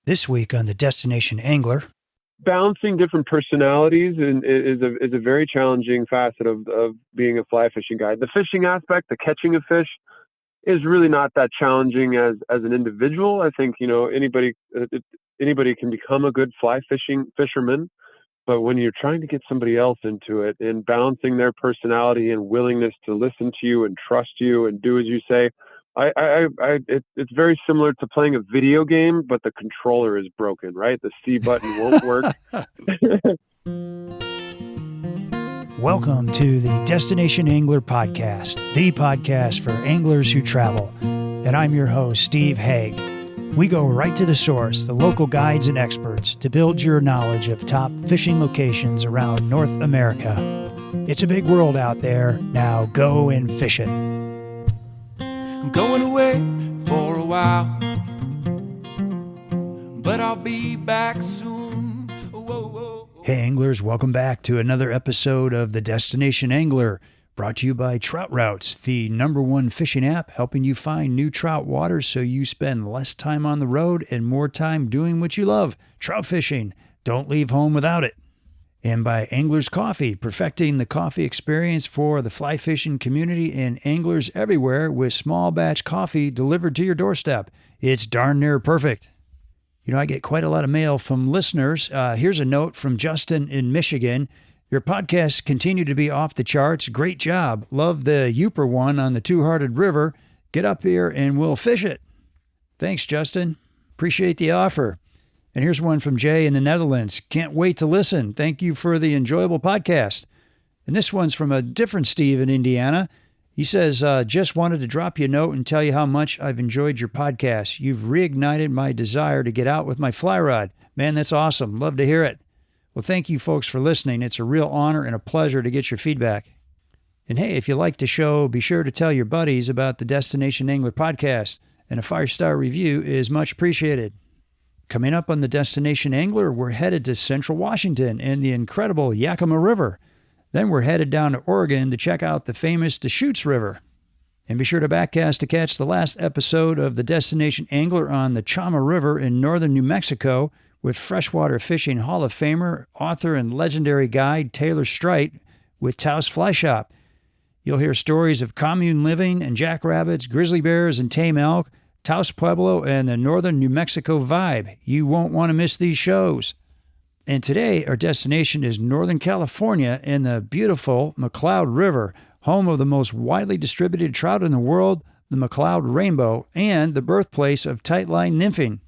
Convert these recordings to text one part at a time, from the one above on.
This week on the Destination Angler. Balancing different personalities is a very challenging facet of being a fly fishing guide. The fishing aspect, the catching of fish, is really not that challenging as an individual. I think anybody can become a good fly fishing fisherman, but when you're trying to get somebody else into it and balancing their personality and willingness to listen to you and trust you and do as you say, it's very similar to playing a video game, but the controller is broken, right? The C button won't work. Welcome to the Destination Angler Podcast, the podcast for anglers who travel. And I'm your host, Steve Haigh. We go right to the source, the local guides and experts, to build your knowledge of top fishing locations around North America. It's a big world out there. Now go and fish it. I'm going away for a while, but I'll be back soon. Whoa, whoa. Hey anglers, welcome back to another episode of the Destination Angler, brought to you by Trout Routes, the #1 fishing app helping you find new trout waters so you spend less time on the road and more time doing what you love, trout fishing. Don't leave home without it. And by Anglers Coffee, perfecting the coffee experience for the fly fishing community and anglers everywhere with small batch coffee delivered to your doorstep. It's darn near perfect. I get quite a lot of mail from listeners. Here's a note from Justin in Michigan. Your podcasts continue to be off the charts. Great job. Love the Upper one on the Two-Hearted River. Get up here and we'll fish it. Thanks, Justin. Appreciate the offer. And here's one from Jay in the Netherlands. Can't wait to listen. Thank you for the enjoyable podcast. And this one's from a different Steve in Indiana. He says, just wanted to drop you a note and tell you how much I've enjoyed your podcast. You've reignited my desire to get out with my fly rod. Man, that's awesome. Love to hear it. Well, thank you folks for listening. It's a real honor and a pleasure to get your feedback. And hey, if you like the show, be sure to tell your buddies about the Destination Angler podcast. And a 5-star review is much appreciated. Coming up on the Destination Angler, we're headed to Central Washington and the incredible Yakima River. Then we're headed down to Oregon to check out the famous Deschutes River. And be sure to backcast to catch the last episode of the Destination Angler on the Chama River in northern New Mexico with freshwater fishing Hall of Famer, author, and legendary guide Taylor Strite with Taos Fly Shop. You'll hear stories of commune living and jackrabbits, grizzly bears, and tame elk, Taos Pueblo, and the northern New Mexico vibe. You won't want to miss these shows. And today, our destination is Northern California and the beautiful McCloud River, home of the most widely distributed trout in the world, the McCloud Rainbow, and the birthplace of tightline nymphing.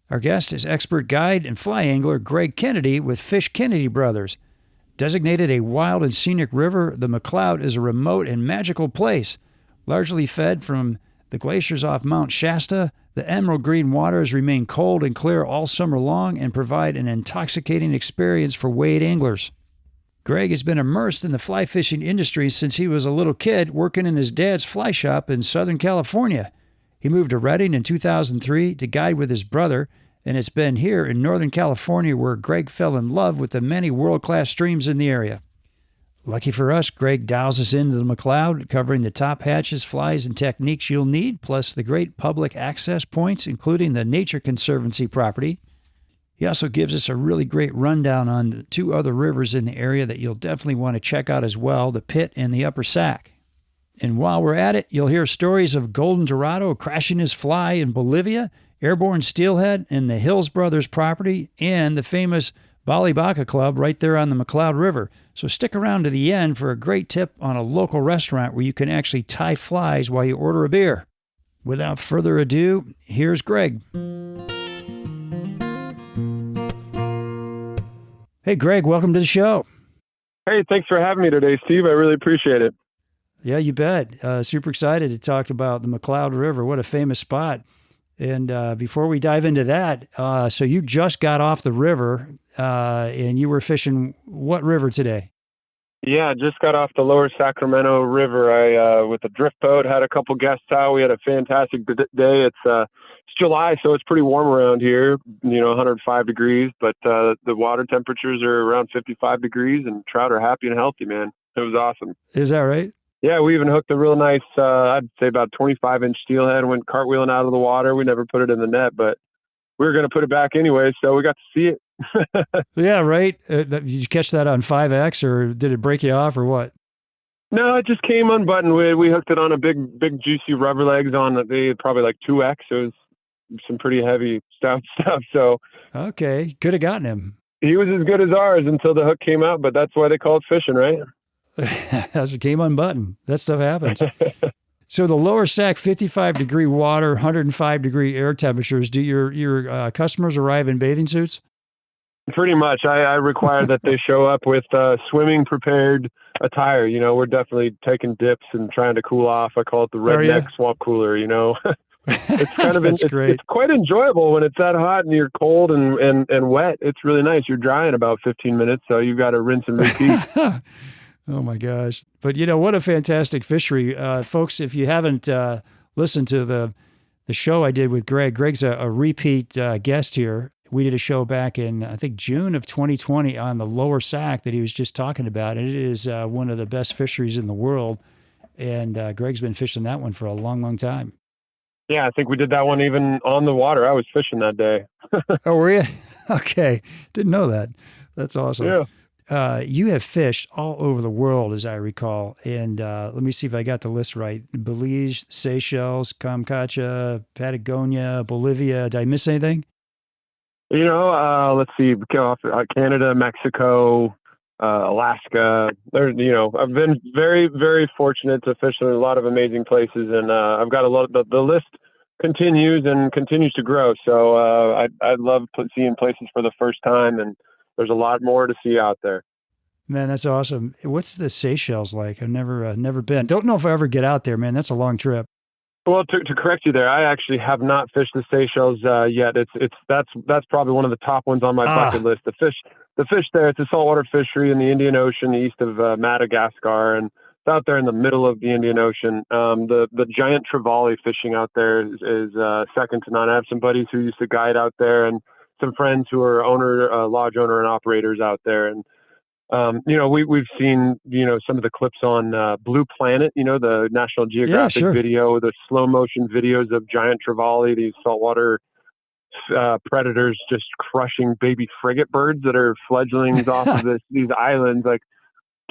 Our guest is expert guide and fly angler Greg Kennedy with Fish Kennedy Brothers. Designated a wild and scenic river, the McCloud is a remote and magical place, largely fed from the glaciers off Mount Shasta. The emerald green waters remain cold and clear all summer long and provide an intoxicating experience for wade anglers. Greg has been immersed in the fly fishing industry since he was a little kid working in his dad's fly shop in Southern California. He moved to Redding in 2003 to guide with his brother, and it's been here in Northern California where Greg fell in love with the many world-class streams in the area. Lucky for us, Greg dials us into the McCloud, covering the top hatches, flies, and techniques you'll need, plus the great public access points, including the Nature Conservancy property. He also gives us a really great rundown on the 2 other rivers in the area that you'll definitely want to check out as well, the Pitt and the Upper Sac. And while we're at it, you'll hear stories of Golden Dorado crashing his fly in Bolivia, airborne steelhead in the Hills Brothers property, and the famous Bollibokka Club right there on the McCloud River. So stick around to the end for a great tip on a local restaurant where you can actually tie flies while you order a beer. Without further ado, here's Greg. Hey, Greg, welcome to the show. Hey, thanks for having me today, Steve. I really appreciate it. Yeah, you bet. Super excited to talk about the McCloud River. What a famous spot. And before we dive into that, so you just got off the river and you were fishing what river today? Yeah, just got off the lower Sacramento River. I with a drift boat, had a couple guests out. We had a fantastic day. It's July, so it's pretty warm around here, 105 degrees, but the water temperatures are around 55 degrees and trout are happy and healthy, man. It was awesome. Is that right? Yeah, we even hooked a real nice, I'd say about 25-inch steelhead, went cartwheeling out of the water. We never put it in the net, but we were going to put it back anyway, so we got to see it. Yeah, right. Did you catch that on 5X, or did it break you off, or what? No, it just came unbuttoned. We hooked it on a big juicy rubber legs on probably like 2X. It was some pretty heavy stuff. So Okay, could have gotten him. he was as good as ours until the hook came out, but that's why they call it fishing, right? As it came unbuttoned. That stuff happens. So the lower Sac, 55-degree water, 105-degree air temperatures. Do your customers arrive in bathing suits? Pretty much. I require that they show up with swimming prepared attire. We're definitely taking dips and trying to cool off. I call it the redneck swamp cooler, It's kind of it's quite enjoyable when it's that hot and you're cold and wet. It's really nice. You're dry in about 15 minutes, so you've got to rinse and repeat. Oh my gosh. But what a fantastic fishery. Folks, if you haven't listened to the show I did with Greg's a repeat guest here. We did a show back in, I think, June of 2020 on the lower Sac that he was just talking about. And it is one of the best fisheries in the world. And Greg's been fishing that one for a long, long time. Yeah, I think we did that one even on the water. I was fishing that day. Oh, were you? Okay. Didn't know that. That's awesome. Yeah. You have fished all over the world, as I recall. And let me see if I got the list right. Belize, Seychelles, Kamchatka, Patagonia, Bolivia. Did I miss anything? Let's see, Canada, Mexico, Alaska. I've been very, very fortunate to fish in a lot of amazing places, and I've got a lot. The list continues to grow. So I love seeing places for the first time, and there's a lot more to see out there. Man, that's awesome. What's the Seychelles like? I've never been. Don't know if I ever get out there, man. That's a long trip. Well, to correct you there, I actually have not fished the Seychelles yet. That's probably one of the top ones on my bucket list. The fish there, it's a saltwater fishery in the Indian Ocean, east of Madagascar, and it's out there in the middle of the Indian Ocean. The giant trevally fishing out there is second to none. I have some buddies who used to guide out there, and some friends who are lodge owner and operators out there, and we've seen, some of the clips on Blue Planet, the National Geographic video, the slow motion videos of giant trevally, these saltwater predators just crushing baby frigate birds that are fledglings off of these islands, like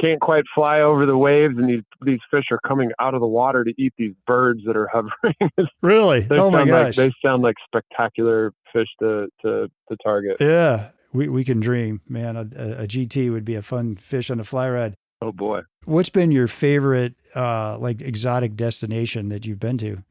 can't quite fly over the waves, and these fish are coming out of the water to eat these birds that are hovering. Really? Oh my gosh. They sound like spectacular fish to target. Yeah. We can dream, man. A GT would be a fun fish on a fly rod. Oh boy. What's been your favorite exotic destination that you've been to?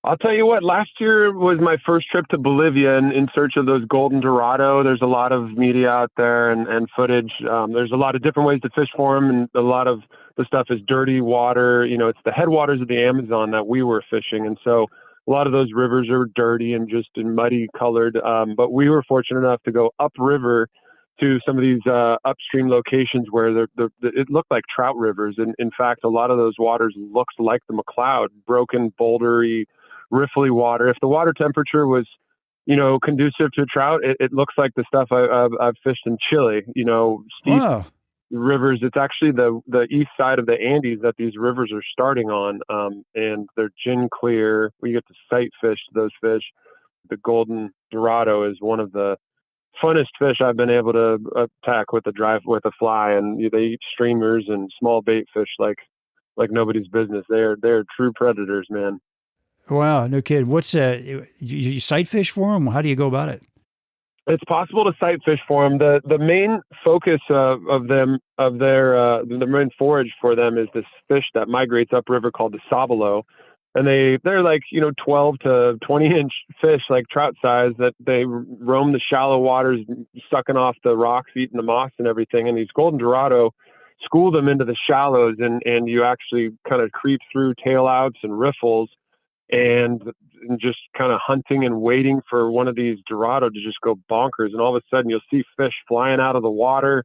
I'll tell you what, last year was my first trip to Bolivia in search of those Golden Dorado. There's a lot of media out there and footage. There's a lot of different ways to fish for them, and a lot of the stuff is dirty water. It's the headwaters of the Amazon that we were fishing, and so a lot of those rivers are dirty and just muddy colored. But we were fortunate enough to go upriver to some of these upstream locations where it looked like trout rivers. And in fact, a lot of those waters looked like the McCloud, broken, bouldery, riffly water. If the water temperature was, conducive to trout, it looks like the stuff I've fished in Chile, steep rivers. It's actually the east side of the Andes that these rivers are starting on. And they're gin clear. We get to sight fish those fish. The Golden Dorado is one of the funnest fish I've been able to attack with a fly, and they eat streamers and small bait fish like nobody's business. They're true predators, man. Wow, no kid. What's you sight fish for them? How do you go about it? It's possible to sight fish for them. The main focus of the main forage for them is this fish that migrates upriver called the sabalo. And they're like, 12 to 20 inch fish, like trout size, that they roam the shallow waters, sucking off the rocks, eating the moss and everything. And these Golden Dorado school them into the shallows, and you actually kind of creep through tail outs and riffles and just kind of hunting and waiting for one of these Dorado to just go bonkers. And all of a sudden you'll see fish flying out of the water.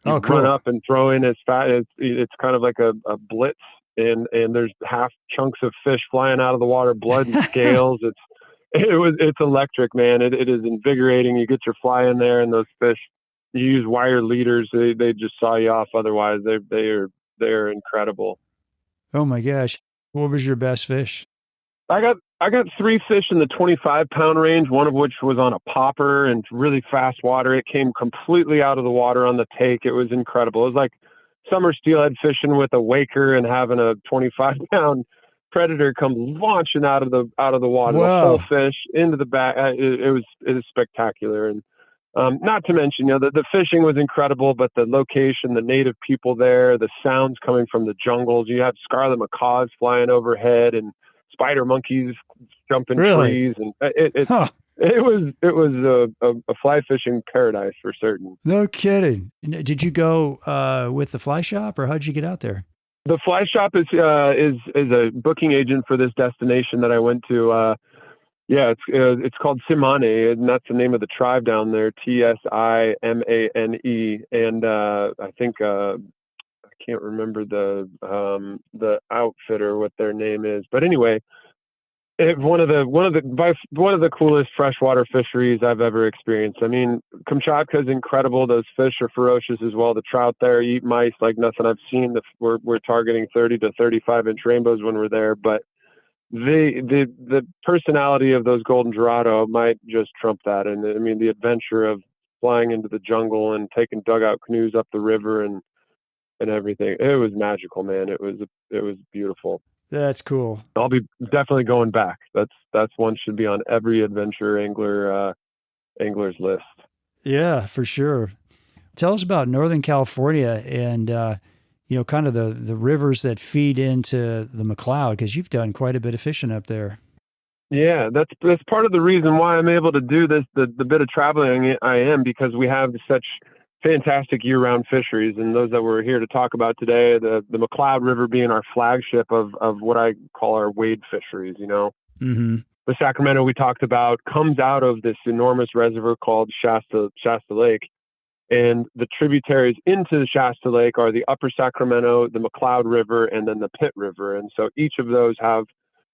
You run up and throw in as fast as it's kind of like a blitz. And there's half chunks of fish flying out of the water, blood and scales. It's electric, man. It is invigorating. You get your fly in there, and those fish, you use wire leaders. They just saw you off. Otherwise, they're incredible. Oh my gosh. What was your best fish? I got I got 3 fish in the 25-pound range, one of which was on a popper and really fast water. It came completely out of the water on the take. It was incredible. It was like summer steelhead fishing with a waker and having a 25-pound predator come launching out of the water. The whole Whoa. fish into the back. It was spectacular. And not to mention, the fishing was incredible, but the location, the native people there, the sounds coming from the jungles. You had scarlet macaws flying overhead and spider monkeys jumping Really? trees, and Huh. it was a fly fishing paradise for certain. No kidding. Did you go with the fly shop, or how'd you get out there? The fly shop is a booking agent for this destination that I went to. Yeah, it's called Tsimane, and that's the name of the tribe down there. Tsimane, and I think I can't remember the outfitter what their name is, but anyway, one of the coolest freshwater fisheries I've ever experienced. I mean, Kamchatka is incredible. Those fish are ferocious as well. The trout there eat mice like nothing I've seen. We're targeting 30 to 35-inch rainbows when we're there, but the personality of those Golden Dorado might just trump that. And I mean, the adventure of flying into the jungle and taking dugout canoes up the river and everything. It was magical, man. It was beautiful. That's cool. I'll be definitely going back. That's one should be on every adventure angler's list. Yeah, for sure. Tell us about Northern California and kind of the rivers that feed into the McCloud, because you've done quite a bit of fishing up there. Yeah, that's part of the reason why I'm able to do this, the bit of traveling I am, because we have such fantastic year-round fisheries, and those that we're here to talk about today, the McCloud River being our flagship of what I call our wade fisheries. Mm-hmm. The Sacramento we talked about comes out of this enormous reservoir called Shasta Lake, and the tributaries into the Shasta Lake are the Upper Sacramento, the McCloud River, and then the Pitt River. And so each of those have,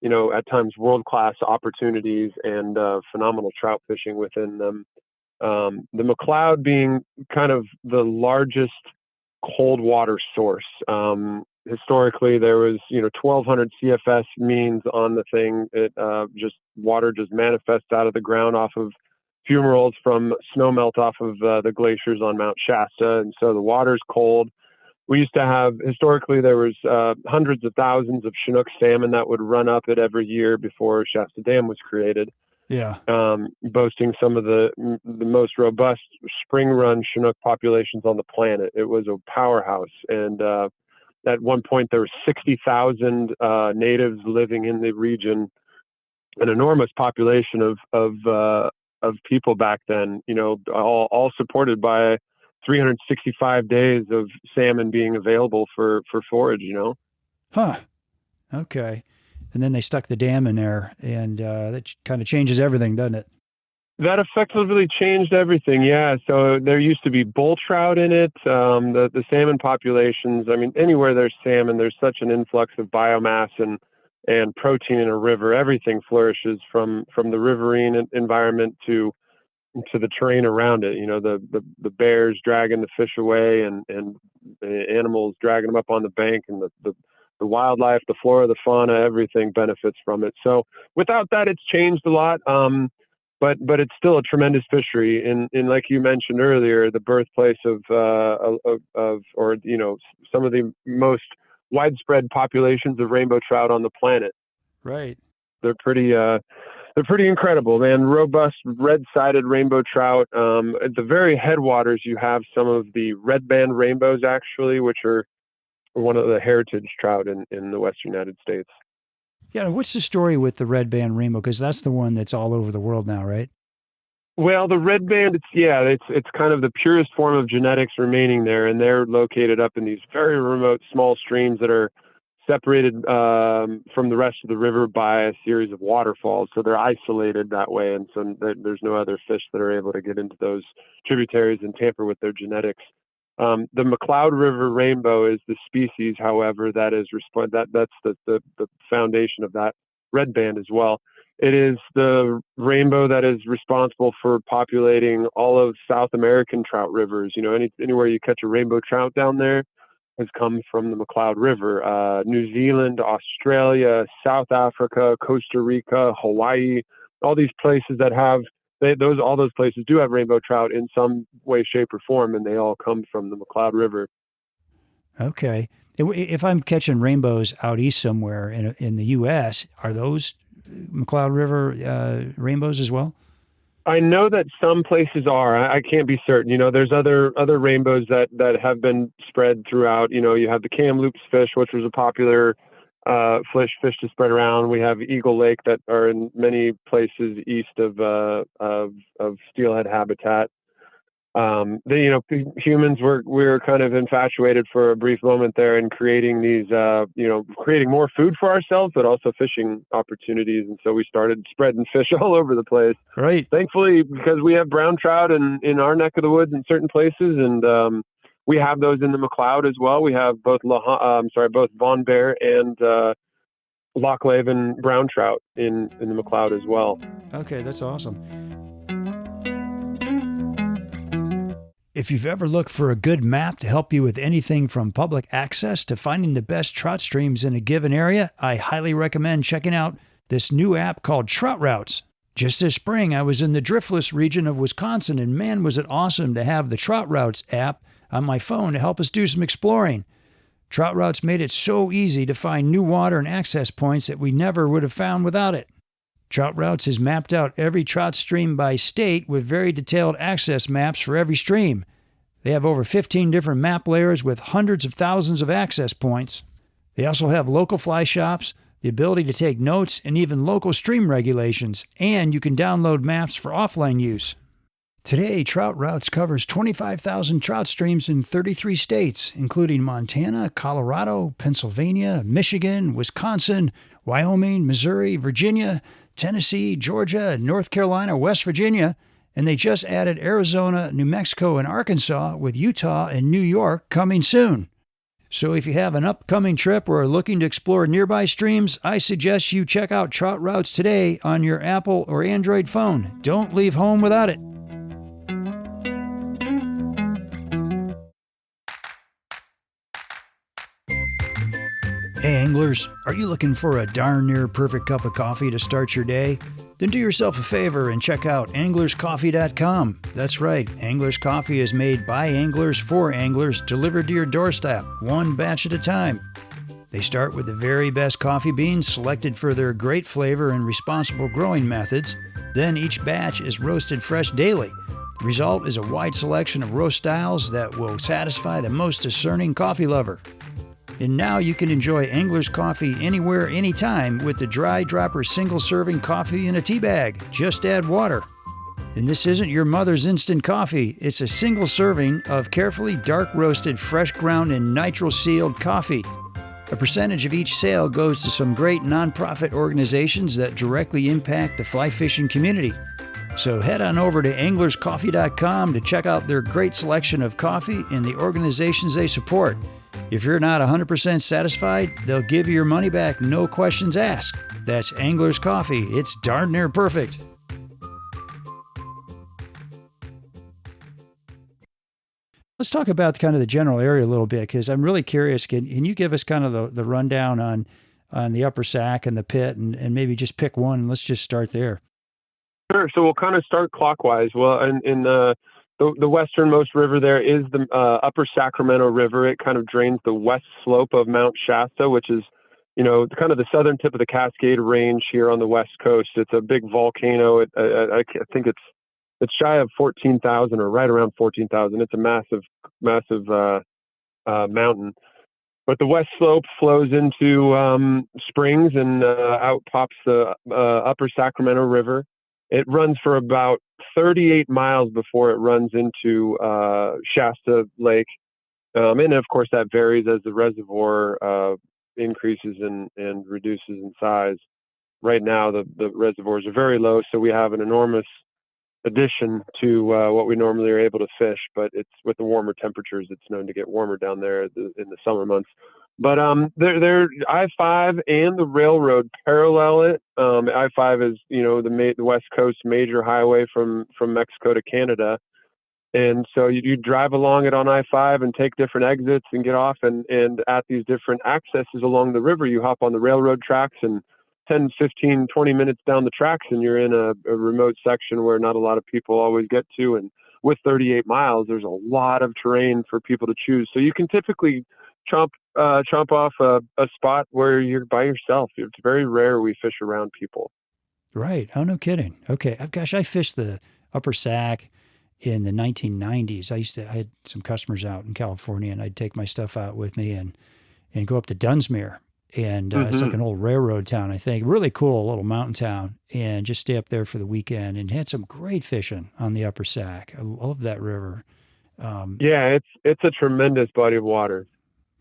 at times world-class opportunities and phenomenal trout fishing within them. The McCloud being kind of the largest cold water source. Historically, there was 1,200 CFS means on the thing. Water just manifests out of the ground off of fumaroles from snow melt off of the glaciers on Mount Shasta, and so the water's cold. We used to have, historically, there was hundreds of thousands of Chinook salmon that would run up it every year before Shasta Dam was created. Yeah. Boasting some of the most robust spring run Chinook populations on the planet. It was a powerhouse. And at one point, there were 60,000 natives living in the region, an enormous population of people back then, all supported by 365 days of salmon being available for forage, Huh. Okay. And then they stuck the dam in there, and that kind of changes everything, doesn't it? That effectively changed everything. Yeah. So there used to be bull trout in it. The salmon populations, I mean, anywhere there's salmon, there's such an influx of biomass and protein in a river. Everything flourishes from the riverine environment to the terrain around it. The bears dragging the fish away and the animals dragging them up on the bank, and the wildlife, the flora, the fauna, everything benefits from it. So without that, it's changed a lot. But it's still a tremendous fishery. In like you mentioned earlier, the birthplace of some of the most widespread populations of rainbow trout on the planet. Right. They're pretty incredible, man. Robust red-sided rainbow trout. At the very headwaters, you have some of the red band rainbows, actually, which are one of the heritage trout in the Western United States. Yeah. What's the story with the red band rainbow? Because that's the one that's all over the world now, right? Well, the red band, it's kind of the purest form of genetics remaining there, and they're located up in these very remote small streams that are separated from the rest of the river by a series of waterfalls. So they're isolated that way, and so there's no other fish that are able to get into those tributaries and tamper with their genetics. The McCloud River rainbow is the species, however, that is that's the foundation of that red band as well. It is the rainbow that is responsible for populating all of South American trout rivers. Anywhere you catch a rainbow trout down there, has come from the McCloud River. New Zealand, Australia, South Africa, Costa Rica, Hawaii, all these places that have all those places do have rainbow trout in some way, shape, or form, and they all come from the McCloud River. Okay. If I'm catching rainbows out east somewhere in the U.S., are those McCloud River rainbows as well? I know that some places are. I can't be certain. There's other rainbows that have been spread throughout. You have the Kamloops fish, which was a popular fish to spread around. We have Eagle Lake that are in many places east of steelhead habitat. Humans we're kind of infatuated for a brief moment there in creating these, creating more food for ourselves, but also fishing opportunities. And so we started spreading fish all over the place. Right. Thankfully, because we have brown trout in our neck of the woods in certain places, and we have those in the McCloud as well. We have both both Von Bear and Loch Leven brown trout in the McCloud as well. Okay, that's awesome. If you've ever looked for a good map to help you with anything from public access to finding the best trout streams in a given area, I highly recommend checking out this new app called Trout Routes. Just this spring, I was in the driftless region of Wisconsin, and man, was it awesome to have the Trout Routes app on my phone to help us do some exploring. Trout Routes made it so easy to find new water and access points that we never would have found without it. Trout Routes has mapped out every trout stream by state with very detailed access maps for every stream. They have over 15 different map layers with hundreds of thousands of access points. They also have local fly shops, the ability to take notes, and even local stream regulations, and you can download maps for offline use. Today, Trout Routes covers 25,000 trout streams in 33 states, including Montana, Colorado, Pennsylvania, Michigan, Wisconsin, Wyoming, Missouri, Virginia, Tennessee, Georgia, North Carolina, West Virginia, and they just added Arizona, New Mexico, and Arkansas, with Utah and New York coming soon. So if you have an upcoming trip or are looking to explore nearby streams, I suggest you check out Trout Routes today on your Apple or Android phone. Don't leave home without it. Hey anglers, are you looking for a darn near perfect cup of coffee to start your day? Then do yourself a favor and check out anglerscoffee.com. That's right, Anglers Coffee is made by anglers for anglers, delivered to your doorstep, one batch at a time. They start with the very best coffee beans selected for their great flavor and responsible growing methods. Then each batch is roasted fresh daily. The result is a wide selection of roast styles that will satisfy the most discerning coffee lover. And now you can enjoy Angler's Coffee anywhere, anytime with the Dry Dropper single-serving coffee in a tea bag. Just add water. And this isn't your mother's instant coffee. It's a single serving of carefully dark-roasted, fresh ground and nitro-sealed coffee. A percentage of each sale goes to some great nonprofit organizations that directly impact the fly fishing community. So head on over to anglerscoffee.com to check out their great selection of coffee and the organizations they support. If you're not 100% satisfied, they'll give you your money back, no questions asked. That's Angler's Coffee. It's darn near perfect. Let's talk about kind of the general area a little bit, because I'm really curious. Can you give us kind of the rundown on the Upper Sac and the Pitt, and maybe just pick one, and let's just start there. Sure. So we'll kind of start clockwise. Well, in the westernmost river there is the Upper Sacramento River. It kind of drains the west slope of Mount Shasta, which is, kind of the southern tip of the Cascade Range here on the west coast. It's a big volcano. I think it's shy of 14,000 or right around 14,000. It's a massive mountain. But the west slope flows into springs, and out pops the Upper Sacramento River. It runs for about 38 miles before it runs into Shasta Lake. And of course, that varies as the reservoir increases and reduces in size. Right now, the reservoirs are very low, so we have an enormous addition to what we normally are able to fish. But it's with the warmer temperatures, it's known to get warmer down there in the summer months. But there I-5 and the railroad parallel it. I-5 is the West Coast major highway from Mexico to Canada, And so you drive along it on I-5 and take different exits and get off. And at these different accesses along the river, you hop on the railroad tracks, and 10, 15, 20 minutes down the tracks, and you're in a remote section where not a lot of people always get to. And with 38 miles, there's a lot of terrain for people to choose. So you can typically chomp off a spot where you're by yourself. It's very rare we fish around people. Right. Oh, no kidding. Okay. Gosh, I fished the Upper Sac in the 1990s. I had some customers out in California, and I'd take my stuff out with me and go up to Dunsmuir. And it's like an old railroad town, I think. Really cool little mountain town. And just stay up there for the weekend, and had some great fishing on the Upper Sac. I love that river. Yeah, it's a tremendous body of water.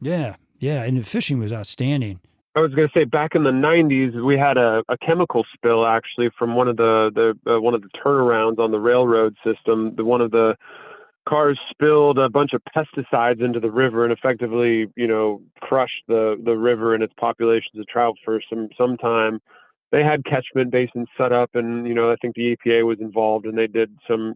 Yeah. Yeah. And the fishing was outstanding. I was going to say, back in the 90s, we had a chemical spill actually from one of the turnarounds on the railroad system. One of the cars spilled a bunch of pesticides into the river and effectively, crushed the river and its populations of trout for some time. They had catchment basins set up, and I think the EPA was involved, and they did some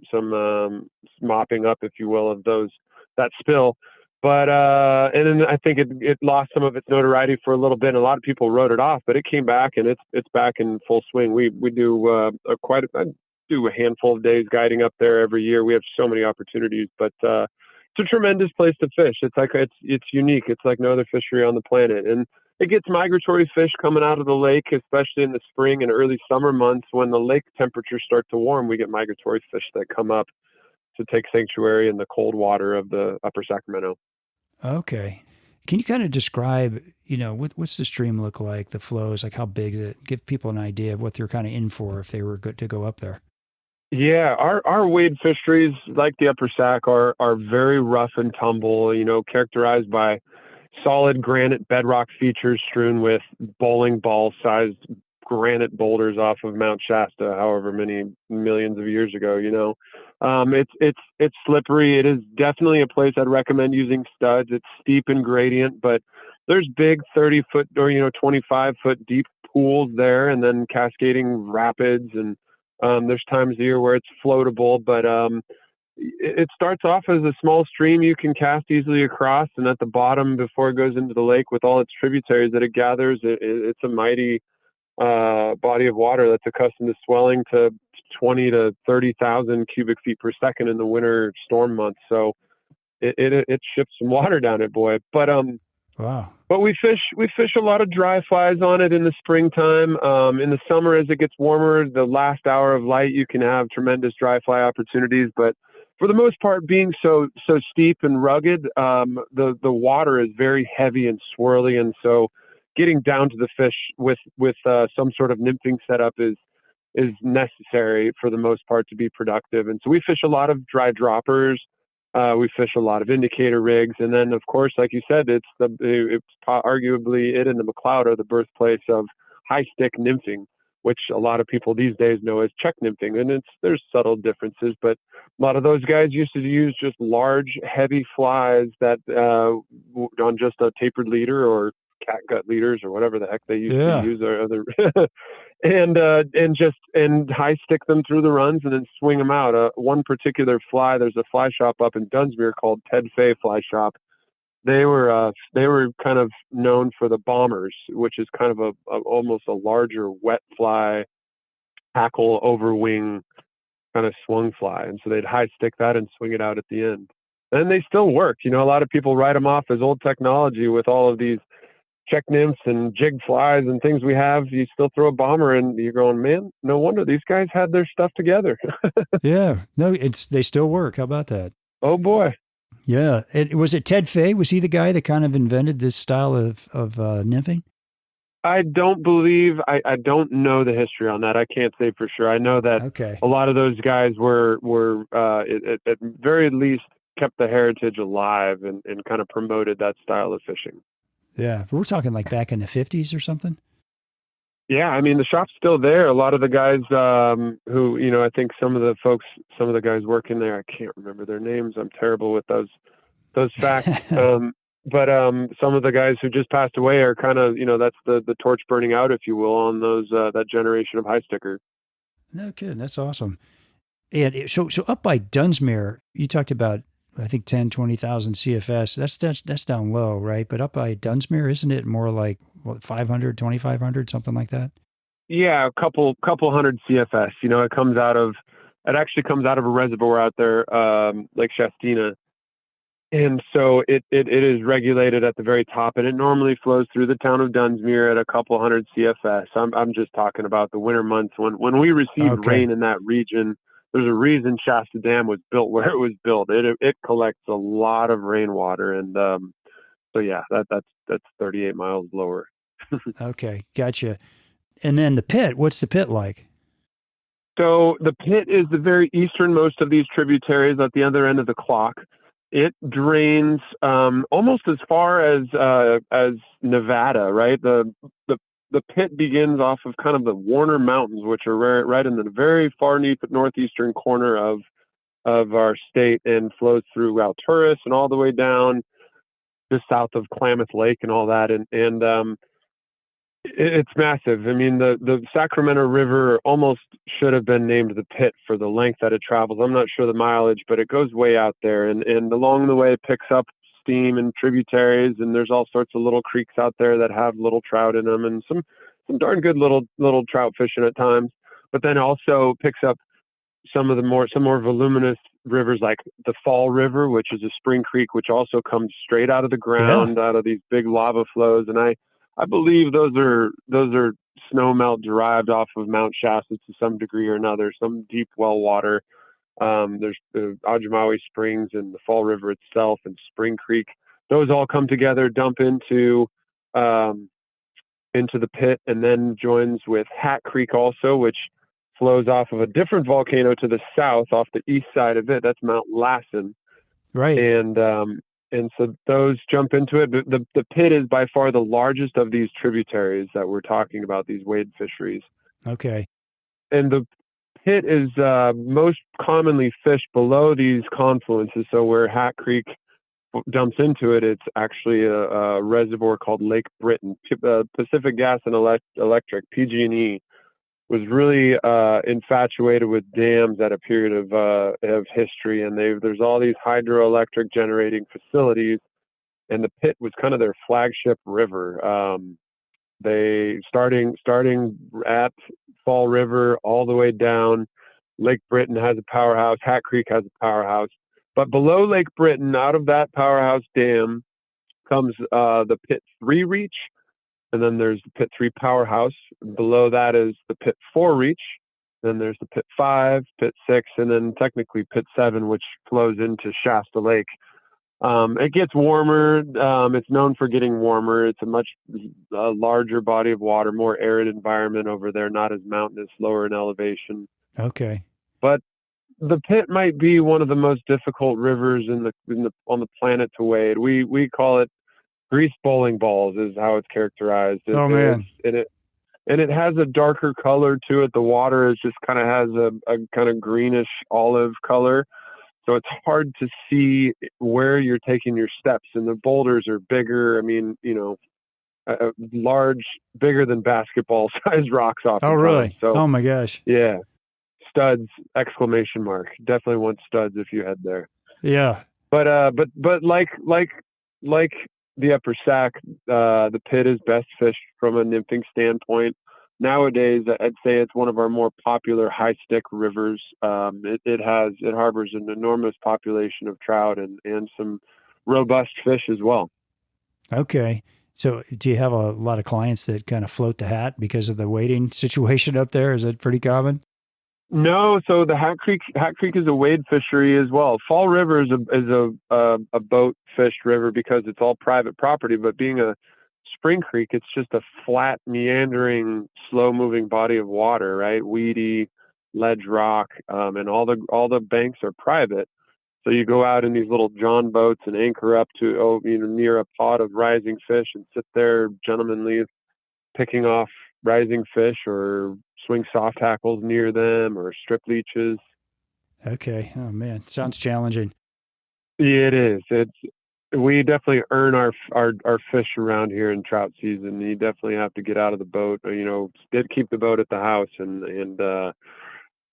mopping up, if you will, of that spill. But and then I think it lost some of its notoriety for a little bit, and a lot of people wrote it off. But it came back, and it's back in full swing. We do I do a handful of days guiding up there every year. We have so many opportunities, but it's a tremendous place to fish. It's unique. It's like no other fishery on the planet, and it gets migratory fish coming out of the lake, especially in the spring and early summer months when the lake temperatures start to warm. We get migratory fish that come up to take sanctuary in the cold water of the Upper Sacramento. Okay. Can you kind of describe, what's the stream look like, the flows, like how big is it? Give people an idea of what they're kind of in for if they were good to go up there. Yeah, our wade fisheries, like the Upper Sac, are very rough and tumble, characterized by solid granite bedrock features strewn with bowling ball sized granite boulders off of Mount Shasta, however many millions of years ago. It's slippery. It is definitely a place I'd recommend using studs. It's steep and gradient, but there's big 30-foot or 25-foot deep pools there, and then cascading rapids, and there's times of the year where it's floatable, but it starts off as a small stream you can cast easily across, and at the bottom, before it goes into the lake with all its tributaries that it gathers, it's a mighty body of water that's accustomed to swelling to 20 to 30,000 cubic feet per second in the winter storm months. So it ships some water down it, boy. But wow. But we fish a lot of dry flies on it in the springtime. In the summer, as it gets warmer, the last hour of light, you can have tremendous dry fly opportunities. But for the most part, being so steep and rugged, the water is very heavy and swirly, and so getting down to the fish with some sort of nymphing setup is necessary for the most part to be productive. And so we fish a lot of dry droppers. We fish a lot of indicator rigs, and then of course, like you said, it's arguably it and the McCloud are the birthplace of high stick nymphing, which a lot of people these days know as check nymphing. And there's subtle differences, but a lot of those guys used to use just large, heavy flies that on just a tapered leader or catgut leaders or whatever the heck they used to use, or other and high stick them through the runs and then swing them out. One particular fly, there's a fly shop up in Dunsmuir called Ted Fay Fly Shop. They were kind of known for the bombers, which is kind of almost a larger wet fly, hackle over wing kind of swung fly, and so they'd high stick that and swing it out at the end. And they still work. A lot of people write them off as old technology with all of these check nymphs and jig flies and things we have. You still throw a bomber and you're going, man, no wonder these guys had their stuff together. Yeah. No, they still work. How about that? Oh boy. Yeah. Was it Ted Fay? Was he the guy that kind of invented this style of nymphing? I don't believe, I don't know the history on that. I can't say for sure. I know that a lot of those guys were at very least kept the heritage alive and kind of promoted that style of fishing. Yeah. We're talking like back in the 50s or something? Yeah. I mean, the shop's still there. A lot of the guys who, I think some of the guys working there, I can't remember their names. I'm terrible with those facts. But some of the guys who just passed away are kind of, that's the torch burning out, if you will, on those that generation of high sticker. No kidding. That's awesome. And so up by Dunsmuir, you talked about, I think 10, 20,000 CFS. That's down low, right? But up by Dunsmuir, isn't it more like what, 500, 2,500, something like that? Yeah, a couple hundred CFS. It actually comes out of a reservoir out there, Lake Shastina. And so it is regulated at the very top, and it normally flows through the town of Dunsmuir at a couple hundred CFS. I'm just talking about the winter months when we received Okay. rain in that region. There's a reason Shasta Dam was built where it was built. It collects a lot of rainwater, and so yeah, that's 38 miles lower. Okay. Gotcha. And then the Pitt, what's the Pitt like? So the Pitt is the very easternmost of these tributaries at the other end of the clock. It drains almost as far as Nevada, right? The Pitt begins off of kind of the Warner Mountains, which are right in the very far northeastern corner of our state, and flows through Alturas and all the way down just south of Klamath Lake and all that. And it's massive. I mean, the Sacramento River almost should have been named the Pitt for the length that it travels. I'm not sure the mileage, but it goes way out there. And along the way, it picks up steam and tributaries, and there's all sorts of little creeks out there that have little trout in them, and some darn good little trout fishing at times. But then also picks up some more voluminous rivers like the Fall River, which is a spring creek, which also comes straight out of the Yeah. ground, out of these big lava flows. And I believe those are snow melt derived off of Mount Shasta to some degree or another, some deep well water. There's the Ajamawi Springs and the Fall River itself and Spring Creek. Those all come together, dump um, into the Pitt, and then joins with Hat Creek also, which flows off of a different volcano to the south, off the east side of it. That's Mount Lassen, Right. and so those jump into it. The Pitt is by far the largest of these tributaries that we're talking about, these wade fisheries, Okay. and the Pitt is most commonly fished below these confluences. So where Hat Creek dumps into it, it's actually a reservoir called Lake Britain. Pacific Gas and Electric (PG&E) was really infatuated with dams at a period of history, and there's all these hydroelectric generating facilities, and the Pitt was kind of their flagship river. They starting at Fall River all the way down. Lake Britain has a powerhouse. Hat Creek has a powerhouse. But below Lake Britain, out of that powerhouse dam, comes the Pitt 3 Reach, and then there's the Pitt 3 Powerhouse. Below that is the Pitt 4 Reach. Then there's the Pitt 5, Pitt 6, and then technically Pitt 7, which flows into Shasta Lake. It gets warmer. It's known for getting warmer. It's a much larger body of water, more arid environment over there, not as mountainous, lower in elevation. Okay. But the Pitt might be one of the most difficult rivers on the planet to wade. We call it grease bowling balls, is how it's characterized. Oh man. And it has a darker color to it. The water is just kind of has a kind of greenish olive color. So it's hard to see where you're taking your steps, and the boulders are bigger. I mean, large, bigger than basketball sized rocks Oh oftentimes. really? So Oh my gosh. yeah, studs, exclamation mark. Definitely want studs if you head there. Yeah. But like the Upper Sac, the Pitt is best fished from a nymphing standpoint. Nowadays, I'd say it's one of our more popular high stick rivers. It harbors an enormous population of trout and some robust fish as well. Okay. So do you have a lot of clients that kind of float the hat because of the waiting situation up there? Is that pretty common? No, so the Hat Creek is a wade fishery as well. Fall River is a boat fished river because it's all private property, but being a spring creek, it's just a flat, meandering, slow moving body of water, right? Weedy, ledge rock, and all the banks are private. So you go out in these little john boats and anchor up to near a pod of rising fish and sit there gentlemanly picking off rising fish, or swing soft tackles near them, or strip leeches. Okay. Oh man. Sounds challenging. It is. We definitely earn our fish around here in trout season. You definitely have to get out of the boat. Did keep the boat at the house, and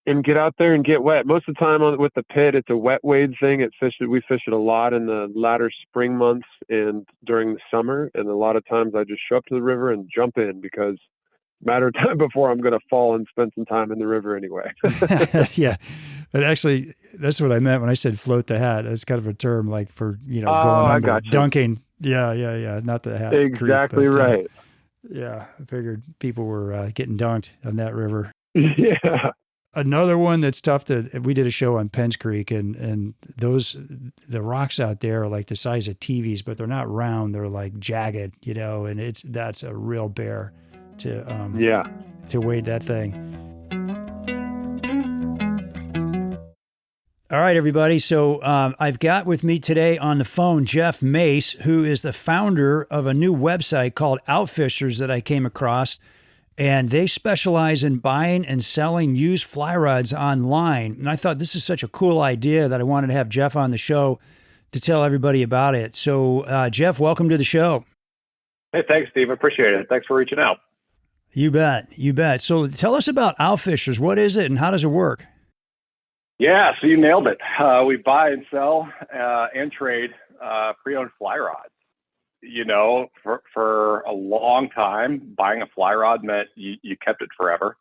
and get out there and get wet. Most of the time with the Pitt, it's a wet wade thing. We fish it a lot in the latter spring months and during the summer. And a lot of times I just show up to the river and jump in because matter of time before I'm going to fall and spend some time in the river anyway. Yeah. But actually, that's what I meant when I said float the hat. It's kind of a term like for, going I under, gotcha. dunking. Yeah. Not the hat. Exactly creek, but, right. Yeah. I figured people were getting dunked on that river. Yeah. Another one that's tough we did a show on Penns Creek and the rocks out there are like the size of TVs, but they're not round. They're like jagged, and that's a real bear to wade that thing. All right, everybody. So I've got with me today on the phone Jeff Mace, who is the founder of a new website called Outfishers that I came across. And they specialize in buying and selling used fly rods online. And I thought this is such a cool idea that I wanted to have Jeff on the show to tell everybody about it. So, Jeff, welcome to the show. Hey, thanks, Steve. I appreciate it. Thanks for reaching out. You bet. So tell us about Outfishers. What is it and how does it work? Yeah, so you nailed it. We buy and sell and trade pre-owned fly rods. For a long time, buying a fly rod meant you kept it forever.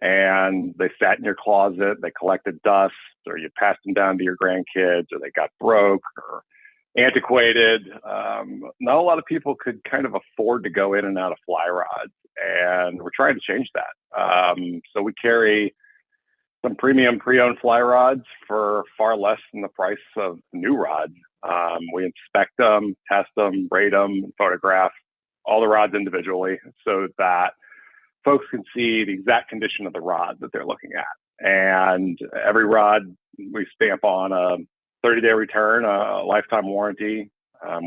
And they sat in your closet, they collected dust, or you passed them down to your grandkids, or they got broke or antiquated. Not a lot of people could kind of afford to go in and out of fly rods. And we're trying to change that. So we carry some premium pre-owned fly rods for far less than the price of new rods. We inspect them, test them, rate them, photograph all the rods individually so that folks can see the exact condition of the rod that they're looking at. And every rod we stamp on a 30-day return, a lifetime warranty.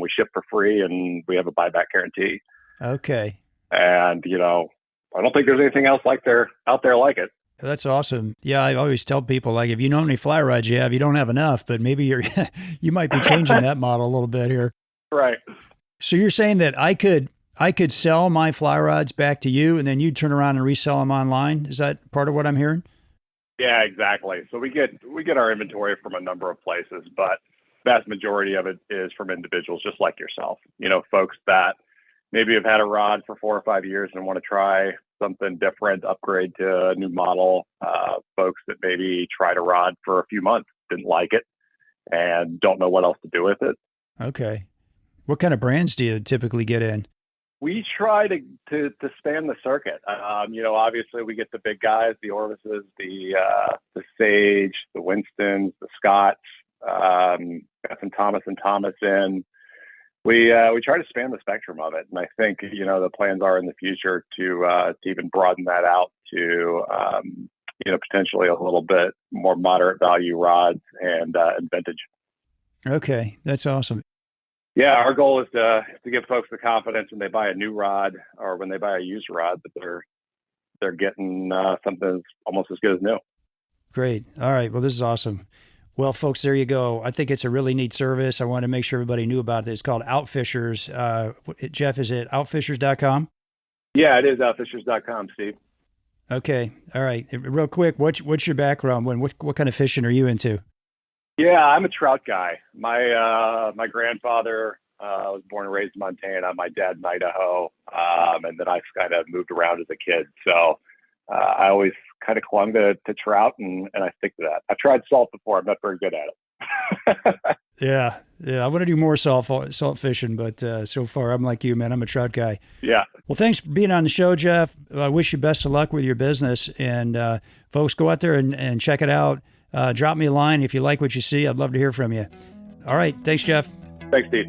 We ship for free and we have a buyback guarantee. Okay. And, I don't think there's anything else out there like it. That's awesome. Yeah, I always tell people, like, if you know how many fly rods you have, you don't have enough, but maybe you might be changing that model a little bit here. Right. So you're saying that I could sell my fly rods back to you and then you'd turn around and resell them online? Is that part of what I'm hearing? Yeah, exactly. So we get our inventory from a number of places, but vast majority of it is from individuals just like yourself. Folks that maybe have had a rod for 4 or 5 years and want to try something different, upgrade to a new model. Folks that maybe tried a rod for a few months, didn't like it, and don't know what else to do with it. Okay. What kind of brands do you typically get in? We try to span the circuit. Obviously we get the big guys, the Orvises, the Sage, the Winstons, the Scotts, got some Thomas & Thomas in. We try to span the spectrum of it, and I think the plans are in the future to even broaden that out to potentially a little bit more moderate value rods and vintage. Okay, that's awesome. Yeah, our goal is to give folks the confidence when they buy a new rod or when they buy a used rod that they're getting something that's almost as good as new. Great. All right. Well, this is awesome. Well, folks, there you go. I think it's a really neat service. I want to make sure everybody knew about it. It's called Outfishers. Jeff, is it outfishers.com? Yeah, it is outfishers.com, Steve. Okay. All right. Real quick, what's your background? What kind of fishing are you into? Yeah, I'm a trout guy. My grandfather was born and raised in Montana. My dad in Idaho, and then I kind of moved around as a kid. So I always kind of clung to trout, and I stick to that. I've tried salt before. I'm not very good at it. Yeah. I want to do more salt fishing, but so far I'm like you, man. I'm a trout guy. Yeah. Well, thanks for being on the show, Jeff. I wish you best of luck with your business. And folks, go out there and check it out. Drop me a line if you like what you see. I'd love to hear from you. All right. Thanks, Jeff. Thanks, Steve.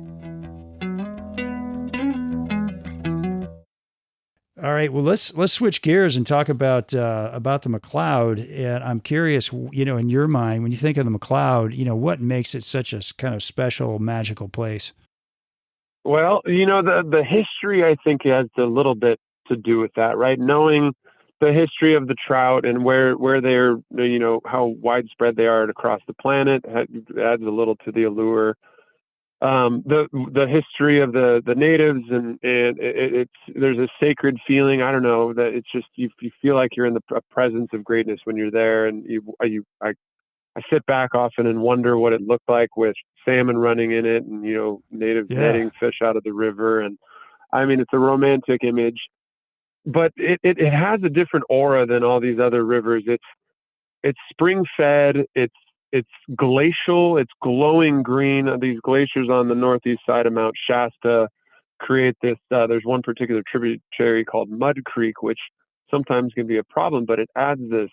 All right. Well, let's switch gears and talk about the McCloud. And I'm curious, in your mind, when you think of the McCloud, what makes it such a kind of special, magical place? Well, the history, I think, has a little bit to do with that, right? Knowing the history of the trout and where they're, how widespread they are across the planet adds a little to the allure. the history of the natives, and it's there's a sacred feeling. I don't know, that it's just you feel like you're in the presence of greatness when you're there, and I sit back often and wonder what it looked like with salmon running in it, and natives netting fish out of the river, and I mean it's a romantic image, but it has a different aura than all these other rivers. It's spring fed. It's glacial. It's glowing green. These glaciers on the northeast side of Mount Shasta create this. There's one particular tributary called Mud Creek, which sometimes can be a problem, but it adds this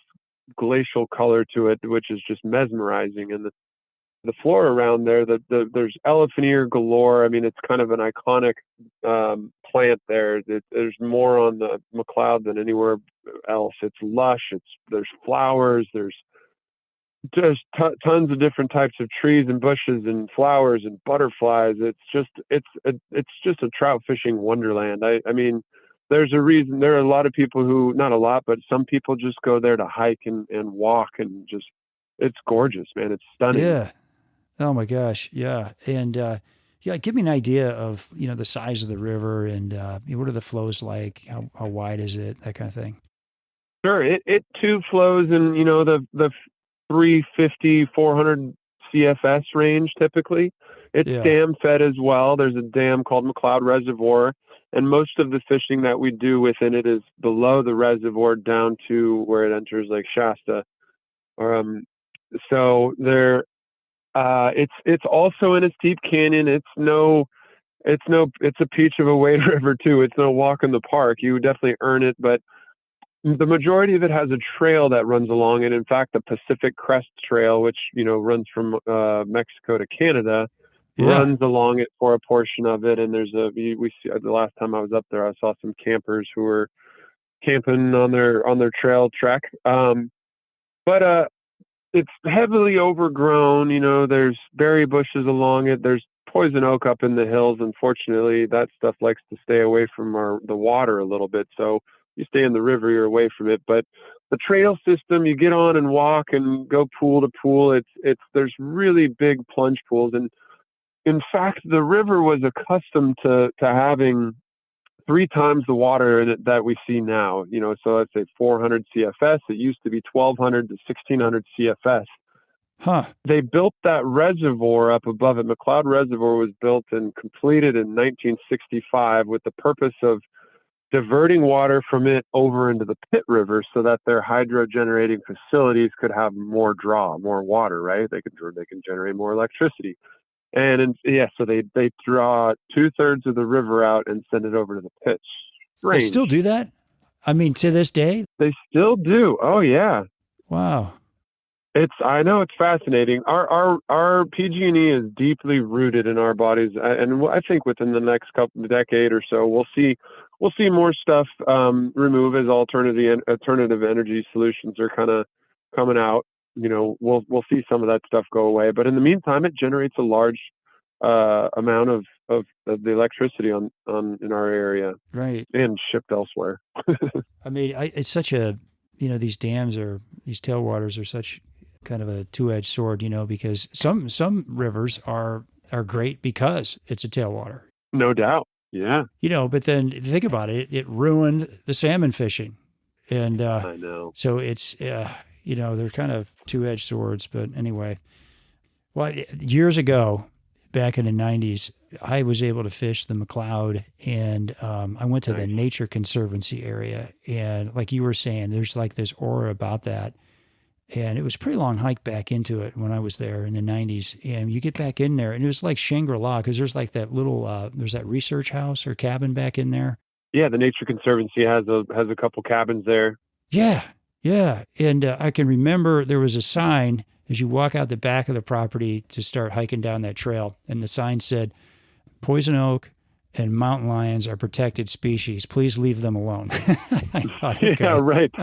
glacial color to it, which is just mesmerizing. And the flora around there, there's elephant ear galore. I mean, it's kind of an iconic plant there. There's more on the McCloud than anywhere else. It's lush. There's flowers. There's just tons of different types of trees and bushes and flowers and butterflies. It's just a trout fishing wonderland. I mean, there's a reason. There are a lot of people who, not a lot, but some people just go there to hike and walk, and just, it's gorgeous, man. It's stunning. Yeah. Oh my gosh. Yeah. And, give me an idea of, the size of the river, and what are the flows like? How wide is it? That kind of thing. Sure. It too flows in, the 350, 400 CFS range typically. It's dam fed as well. There's a dam called McCloud Reservoir, and most of the fishing that we do within it is below the reservoir down to where it enters Lake Shasta. So there, it's also in a steep canyon. It's a peach of a wade river too. It's no walk in the park. You would definitely earn it, but the majority of it has a trail that runs along it. In fact, the Pacific Crest Trail, which runs from Mexico to Canada, runs along it for a portion of it. And there's we see, the last time I was up there, I saw some campers who were camping on their trail trek. But it's heavily overgrown. There's berry bushes along it. There's poison oak up in the hills. Unfortunately, that stuff likes to stay away from the water a little bit. So you stay in the river, you're away from it. But the trail system, you get on and walk and go pool to pool. There's really big plunge pools. And in fact, the river was accustomed to having 3 times the water in it that we see now. So let's say 400 CFS. It used to be 1,200 to 1,600 CFS. Huh. They built that reservoir up above it. McCloud Reservoir was built and completed in 1965 with the purpose of diverting water from it over into the Pitt River so that their hydro generating facilities could have more water, right? They can generate more electricity. And so they draw 2/3 of the river out and send it over to the Pitt. They still do that? I mean, to this day? They still do. Oh yeah. Wow. I know it's fascinating. Our PG&E is deeply rooted in our bodies, and I think within the next decade or so, we'll see more stuff remove as alternative energy solutions are kind of coming out. We'll see some of that stuff go away, but in the meantime, it generates a large amount of the electricity in our area, right, and shipped elsewhere. I mean, it's such a these dams these tailwaters are such kind of a two-edged sword, because some rivers are great because it's a tailwater. No doubt. Yeah. But then think about it, it ruined the salmon fishing. And I know. So it's, they're kind of two-edged swords. But anyway, well, years ago, back in the 90s, I was able to fish the McCloud, and I went to the Nature Conservancy area. And like you were saying, there's like this aura about that. And it was a pretty long hike back into it when I was there in the 90s. And you get back in there, and it was like Shangri-La, because there's like that little, there's that research house or cabin back in there. Yeah, the Nature Conservancy has a couple cabins there. Yeah, yeah. And I can remember there was a sign as you walk out the back of the property to start hiking down that trail. And the sign said, poison oak and mountain lions are protected species. Please leave them alone. I thought, okay. Yeah, right.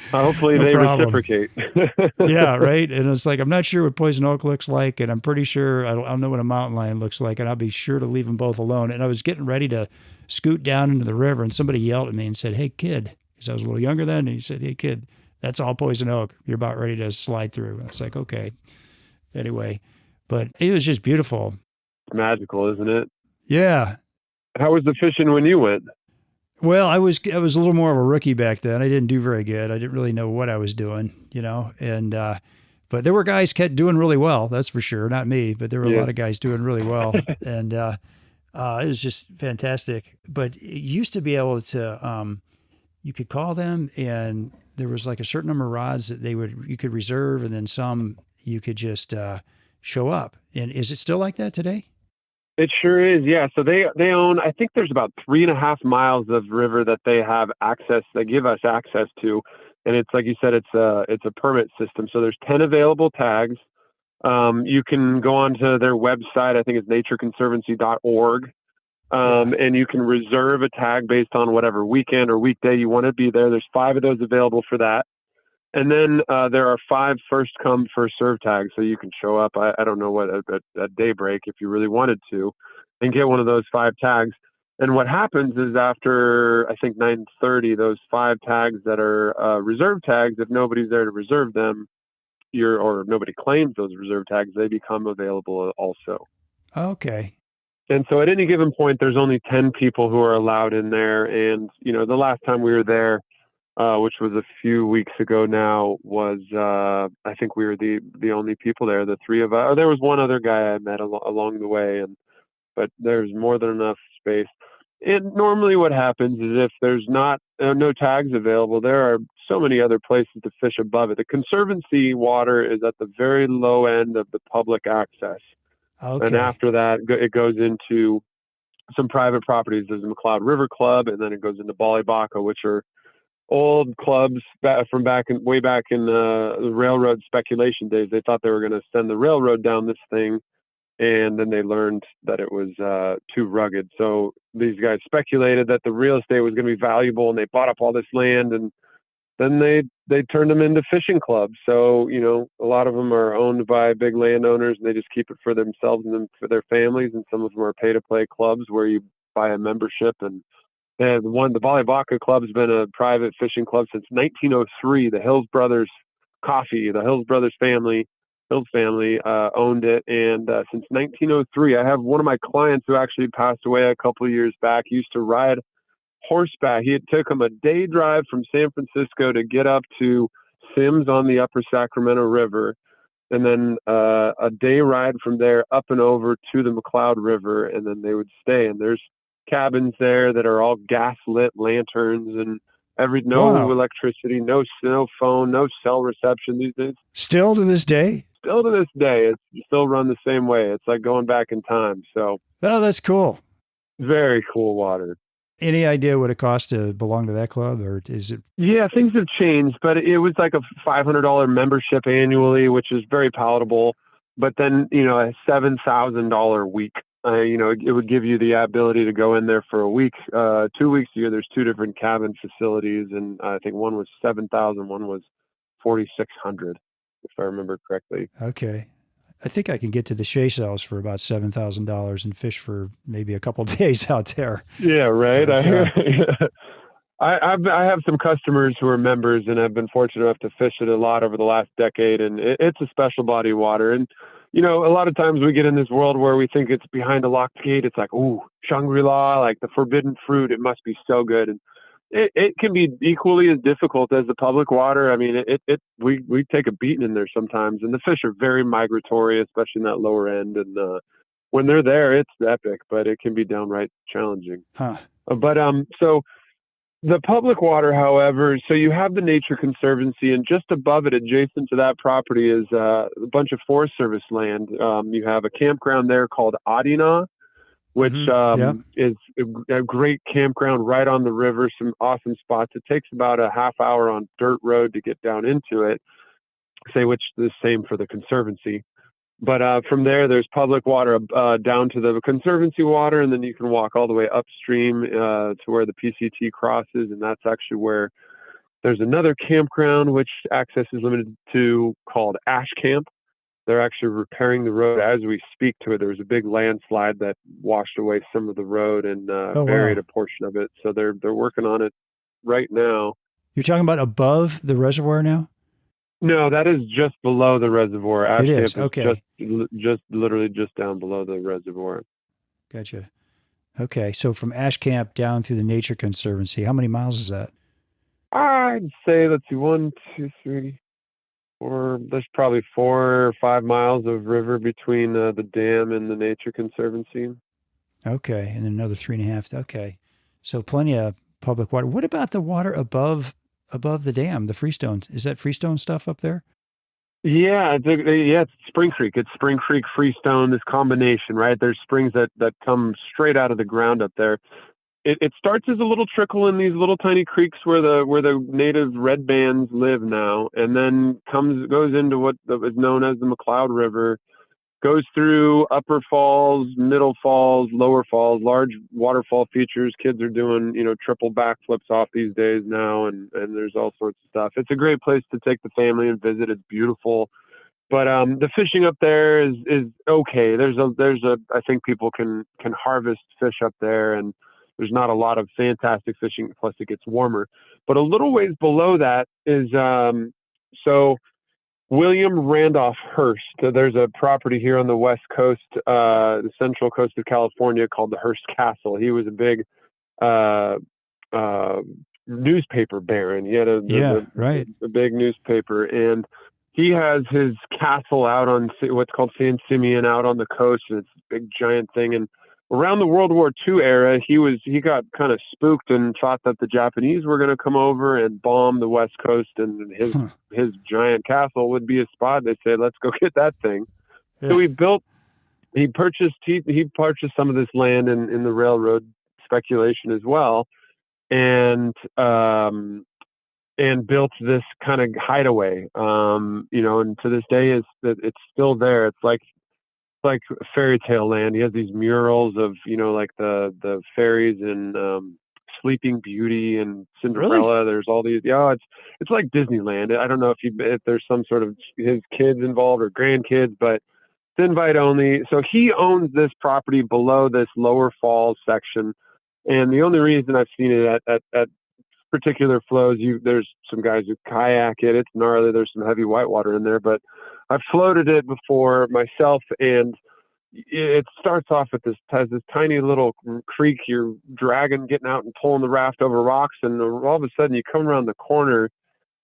Hopefully No they problem. reciprocate. Yeah, right. And it's like, I'm not sure what poison oak looks like, and I'm pretty sure I don't know what a mountain lion looks like, and I'll be sure to leave them both alone. And I was getting ready to scoot down into the river, and somebody yelled at me and said, "Hey, kid," because I was a little younger then. And he said, "Hey, kid, that's all poison oak. You're about ready to slide through." And I was like, okay. Anyway, but it was just beautiful. magical, isn't it? Yeah. How was the fishing when you went? Well, I was a little more of a rookie back then. I didn't do very good. I didn't really know what I was doing, and but there were guys kept doing really well. That's for sure. Not me, but there were a Yeah. lot of guys doing really well, and it was just fantastic. But it used to be able to, you could call them, and there was like a certain number of rods that you could reserve, and then some you could just show up. And is it still like that today? It sure is, yeah. So they own, I think there's about 3.5 miles of river that they have access, they give us access to. And it's like you said, it's a permit system. So there's 10 available tags. You can go onto their website, I think it's natureconservancy.org. And you can reserve a tag based on whatever weekend or weekday you want to be there. There's 5 of those available for that. And then there are 5 first come, first serve tags. So you can show up, I don't know what, at daybreak if you really wanted to, and get one of those 5 tags. And what happens is after, I think, 9:30, those 5 tags that are reserve tags, if nobody's there to reserve them, or nobody claims those reserve tags, they become available also. Okay. And so at any given point, there's only 10 people who are allowed in there. And, the last time we were there, which was a few weeks ago now, was I think we were the only people there, the 3 of us. Or there was one other guy I met along the way, but there's more than enough space. And normally what happens is if there's no tags available, there are so many other places to fish above it. The Conservancy water is at the very low end of the public access. Okay. And after that, it goes into some private properties. There's the McCloud River Club, and then it goes into Bollibokka, which are old clubs from way back in the railroad speculation days. They thought they were going to send the railroad down this thing, and then they learned that it was too rugged. So these guys speculated that the real estate was going to be valuable, and they bought up all this land, and then they turned them into fishing clubs. So a lot of them are owned by big landowners, and they just keep it for themselves and for their families. And some of them are pay-to-play clubs where you buy a membership. And the Bollibokka Club has been a private fishing club since 1903. The Hills Brothers Hills family owned it, and since 1903, I have one of my clients who actually passed away a couple of years back. He used to ride horseback. It took him a day drive from San Francisco to get up to Sims on the Upper Sacramento River, and then a day ride from there up and over to the McCloud River, and then they would stay. And there's cabins there that are all gas lit lanterns and no electricity, no phone, no cell reception these days. Still to this day? Still to this day, it's still run the same way. It's like going back in time. So, oh, that's cool. Very cool water. Any idea what it costs to belong to that club, or is it? Yeah, things have changed, but it was like a $500 membership annually, which is very palatable. But then, a $7,000 week. It would give you the ability to go in there for a week, 2 weeks a year. There's 2 different cabin facilities, and I think one was 7,000, one was 4,600, if I remember correctly. Okay. I think I can get to the Seychelles for about $7,000 and fish for maybe a couple of days out there. Yeah, right. But, I have some customers who are members, and I've been fortunate enough to fish it a lot over the last decade, and it's a special body of water. And a lot of times we get in this world where we think it's behind a locked gate. It's like, ooh, Shangri-La, like the forbidden fruit. It must be so good. And it can be equally as difficult as the public water. I mean, we take a beating in there sometimes, and the fish are very migratory, especially in that lower end. And when they're there, it's epic, but it can be downright challenging. Huh. So the public water, however, so you have the Nature Conservancy, and just above it, adjacent to that property, is a bunch of Forest Service land. You have a campground there called Adina, which is a great campground right on the river, some awesome spots. It takes about a half hour on dirt road to get down into it, which is the same for the Conservancy. But from there's public water down to the Conservancy water, and then you can walk all the way upstream to where the PCT crosses, and that's actually where there's another campground which access is limited to called Ash Camp. They're actually repairing the road as we speak to it. There was a big landslide that washed away some of the road and buried a portion of it. So they're working on it right now. You're talking about above the reservoir now? No, that is just below the reservoir. Ash It is. Camp is Okay. just literally just down below the reservoir. Gotcha. Okay. So from Ash Camp down through the Nature Conservancy, how many miles is that? I'd say, let's see, 1, 2, 3, 4. There's probably 4 or 5 miles of river between the dam and the Nature Conservancy. Okay. And then another 3.5. Okay. So plenty of public water. What about the water above the dam, the freestone? Is that freestone stuff up there? Yeah, it's Spring Creek. It's Spring Creek, Freestone, this combination, right? There's springs that come straight out of the ground up there. It starts as a little trickle in these little tiny creeks where the native red bands live now, and then goes into what is known as the McCloud River, goes through Upper Falls, Middle Falls, Lower Falls, large waterfall features. Kids are doing, triple backflips off these days now, and there's all sorts of stuff. It's a great place to take the family and visit. It's beautiful. But the fishing up there is okay. I think people can harvest fish up there, and there's not a lot of fantastic fishing. Plus, it gets warmer. But a little ways below that is so William Randolph Hearst. There's a property here on the west coast, the central coast of California, called the Hearst Castle. He was a big newspaper baron. He had a big newspaper, and he has his castle out on what's called San Simeon out on the coast, and it's a big giant thing. And around the World War II era, he got kind of spooked and thought that the Japanese were going to come over and bomb the West Coast, and his giant castle would be a spot. They said, "Let's go get that thing." Yeah. So he purchased some of this land in the railroad speculation as well, and built this kind of hideaway. And to this day it's still there. It's like fairy tale land. He has these murals of, like the fairies and Sleeping Beauty and Cinderella. Really? There's all these. Yeah, it's like Disneyland. I don't know if there's some sort of his kids involved or grandkids, but it's invite only. So he owns this property below this Lower Falls section, and the only reason I've seen it at particular flows, there's some guys who kayak it. It's gnarly. There's some heavy whitewater in there, but I've floated it before myself, and it starts off with has this tiny little creek you're getting out and pulling the raft over rocks, and all of a sudden you come around the corner,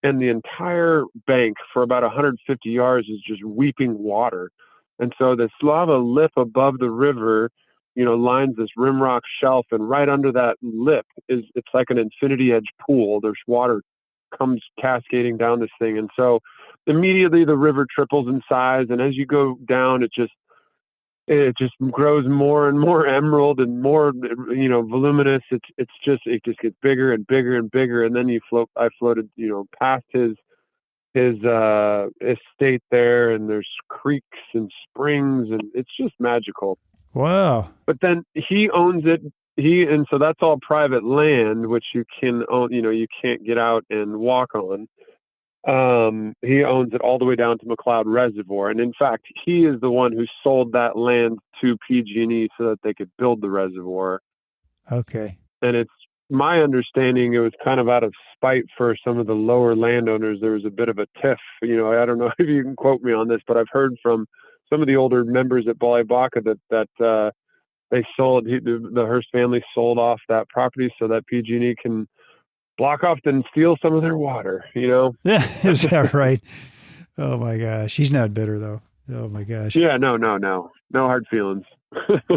and the entire bank for about 150 yards is just weeping water. And so this lava lip above the river, lines this rimrock shelf, and right under that lip it's like an infinity edge pool. There's water comes cascading down this thing, and so immediately the river triples in size, and as you go down, it just grows more and more emerald and more voluminous. It just gets bigger and bigger and bigger, and then I floated past his estate there, and there's creeks and springs, and it's just magical. Wow. But then he owns it. And so that's all private land, which you can own, you can't get out and walk on. He owns it all the way down to McCloud Reservoir. And in fact, he is the one who sold that land to PG&E so that they could build the reservoir. Okay. And it's my understanding it was kind of out of spite for some of the lower landowners. There was a bit of a tiff. I don't know if you can quote me on this, but I've heard from some of the older members at Bollibokka that they sold, the Hearst family sold off that property so that PG&E can block off and steal some of their water, Yeah, is that right? Oh my gosh. He's not bitter though. Oh my gosh. Yeah, no hard feelings.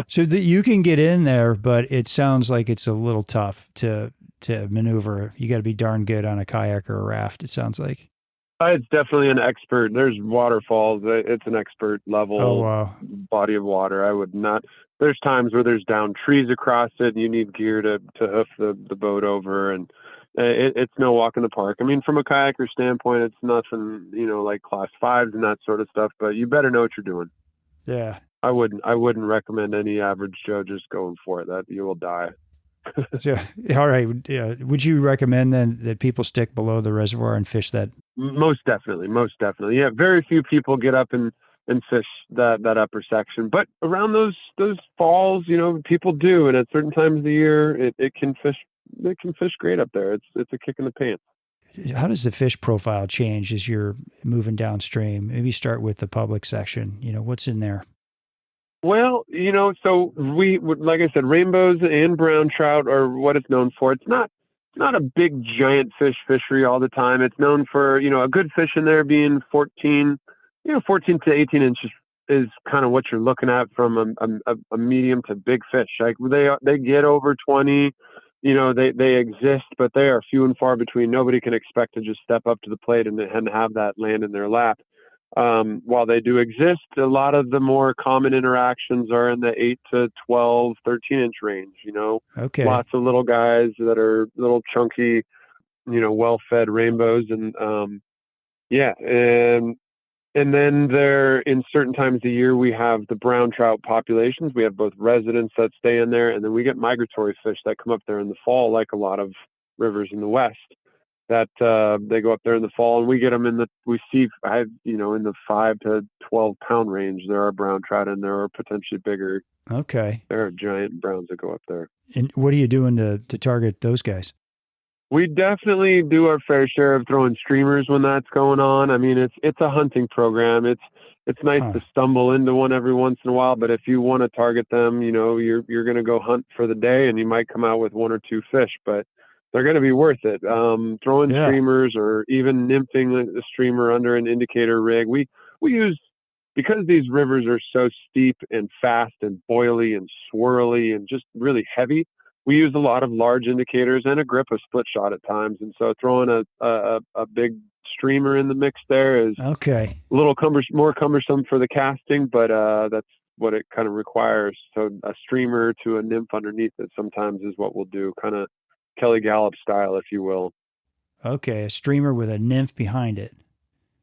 So that you can get in there, but it sounds like it's a little tough to maneuver. You got to be darn good on a kayak or a raft, it sounds like. It's definitely an expert. There's waterfalls. It's an expert level body of water. I would not. There's times where there's down trees across it, and you need gear to hoof the boat over, and it's no walk in the park. I mean, from a kayaker standpoint, it's nothing, like class 5s and that sort of stuff. But you better know what you're doing. Yeah. I wouldn't recommend any average Joe just going for it. That you will die. Yeah. All right. Yeah. Would you recommend then that people stick below the reservoir and fish that? Most definitely. Yeah. Very few people get up and fish that upper section, but around those falls, people do. And at certain times of the year, it can fish great up there. It's a kick in the pants. How does the fish profile change as you're moving downstream? Maybe start with the public section. What's in there? Well, so like I said, rainbows and brown trout are what it's known for. It's not a big giant fish fishery all the time. It's known for, a good fish in there being 14 to 18 inches is kind of what you're looking at from a medium to big fish. Like they get over 20, they exist, but they are few and far between. Nobody can expect to just step up to the plate and have that land in their lap. While they do exist, a lot of the more common interactions are in the 8 to 12, 13-inch range, Okay. lots of little guys that are little chunky, well-fed rainbows. And, yeah. And then in certain times of the year, we have the brown trout populations. We have both residents that stay in there, and then we get migratory fish that come up there in the fall, like a lot of rivers in the West. That they go up there in the fall, and we get them in the 5 to 12 pound range. There are brown trout in there, or potentially bigger. Okay. There are giant browns that go up there. And what are you doing to target those guys? We definitely do our fair share of throwing streamers when that's going on. I mean, it's a hunting program. It's nice to stumble into one every once in a while, but if you want to target them, you're going to go hunt for the day, and you might come out with one or two fish, but they're going to be worth it. Throwing streamers, or even nymphing the streamer under an indicator rig. We use, because these rivers are so steep and fast and boily and swirly and just really heavy, we use a lot of large indicators and a grip of split shot at times. And so throwing a big streamer in the mix there is a little more cumbersome for the casting, but that's what it kind of requires. So a streamer to a nymph underneath it sometimes is what we'll do, kind of Kelly Gallup style, if you will. Okay, a streamer with a nymph behind it.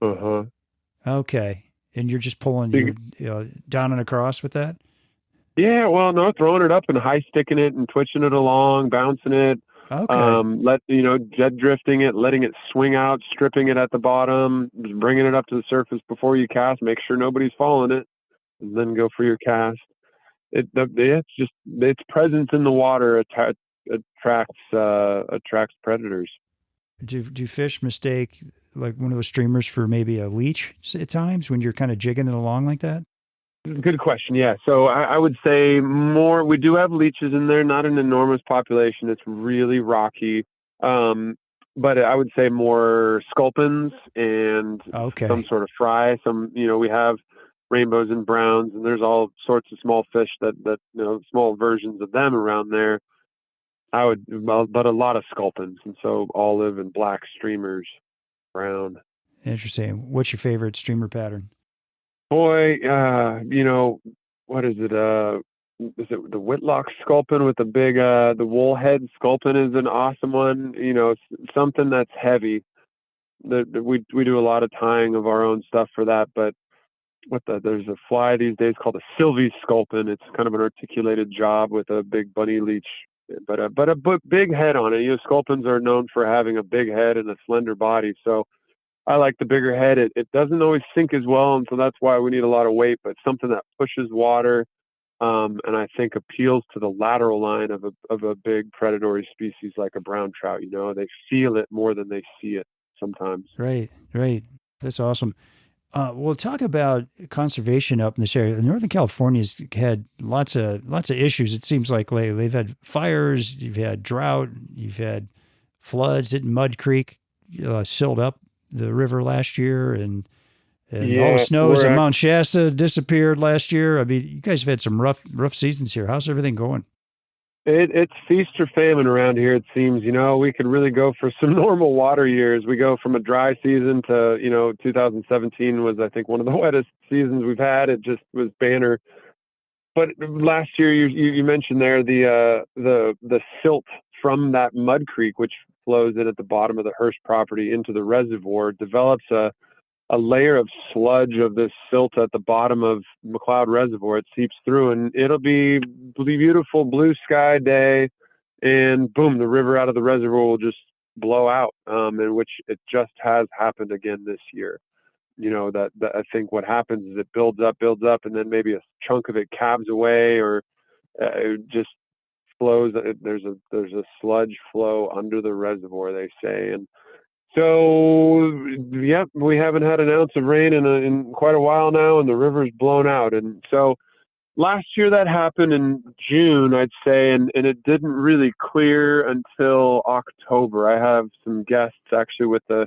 Uh-huh. Okay, and you're just pulling down and across with that? Yeah, well, no, throwing it up and high sticking it and twitching it along, bouncing it. Okay. Jet drifting it, letting it swing out, stripping it at the bottom, just bringing it up to the surface before you cast. Make sure nobody's following it, and then go for your cast. Its presence in the water attracts predators. Do fish mistake like one of those streamers for maybe a leech at times when you're kind of jigging it along like that? Good question. Yeah. So I would say more, we do have leeches in there, not an enormous population. It's really rocky. But I would say more sculpins and some sort of fry. We have rainbows and browns, and there's all sorts of small fish that small versions of them around there. But a lot of sculpins. And so olive and black streamers, brown. Interesting. What's your favorite streamer pattern? Boy, what is it? Is it the Whitlock sculpin with the big, the wool head sculpin is an awesome one. Something that's heavy. We do a lot of tying of our own stuff for that. But there's a fly these days called a Sylvie sculpin. It's kind of an articulated job with a big bunny leech, but a big head on it. Sculpins are known for having a big head and a slender body. So I like the bigger head. It doesn't always sink as well, and so that's why we need a lot of weight, but something that pushes water, and I think appeals to the lateral line of a big predatory species like a brown trout. They feel it more than they see it sometimes. Right. That's awesome. We'll talk about conservation up in this area. Northern California's had lots of issues. It seems like lately they've had fires, you've had drought, you've had floods. Didn't Mud Creek silled up the river last year, and all the snows at Mount Shasta disappeared last year. I mean, you guys have had some rough seasons here. How's everything going? It's feast or famine around here, it seems. We could really go for some normal water years. We go from a dry season to, 2017 was, I think, one of the wettest seasons we've had. It just was banner. But last year, you mentioned there the silt from that Mud Creek, which flows in at the bottom of the Hearst property into the reservoir, develops a layer of sludge of this silt at the bottom of McCloud Reservoir. It seeps through, and it'll be beautiful blue sky day, and boom, the river out of the reservoir will just blow out, in which it just has happened again this year. That I think what happens is it builds up, and then maybe a chunk of it calves away, or it just flows. There's a sludge flow under the reservoir, they say, and So, yep, we haven't had an ounce of rain in quite a while now, and the river's blown out. And so last year that happened in June, I'd say, and it didn't really clear until October. I have some guests actually with the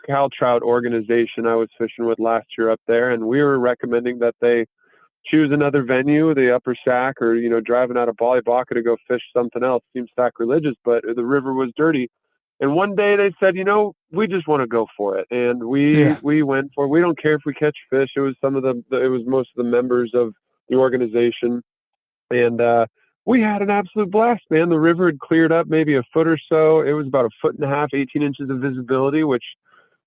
Cal Trout organization I was fishing with last year up there, and we were recommending that they choose another venue, the Upper Sac, or, driving out of Bollibokka to go fish something else. Seems sacrilegious, but the river was dirty. And one day they said, we just want to go for it. And we went for it. We don't care if we catch fish. It was it was most of the members of the organization. And we had an absolute blast, man. The river had cleared up maybe a foot or so. It was about a foot and a half, 18 inches of visibility, which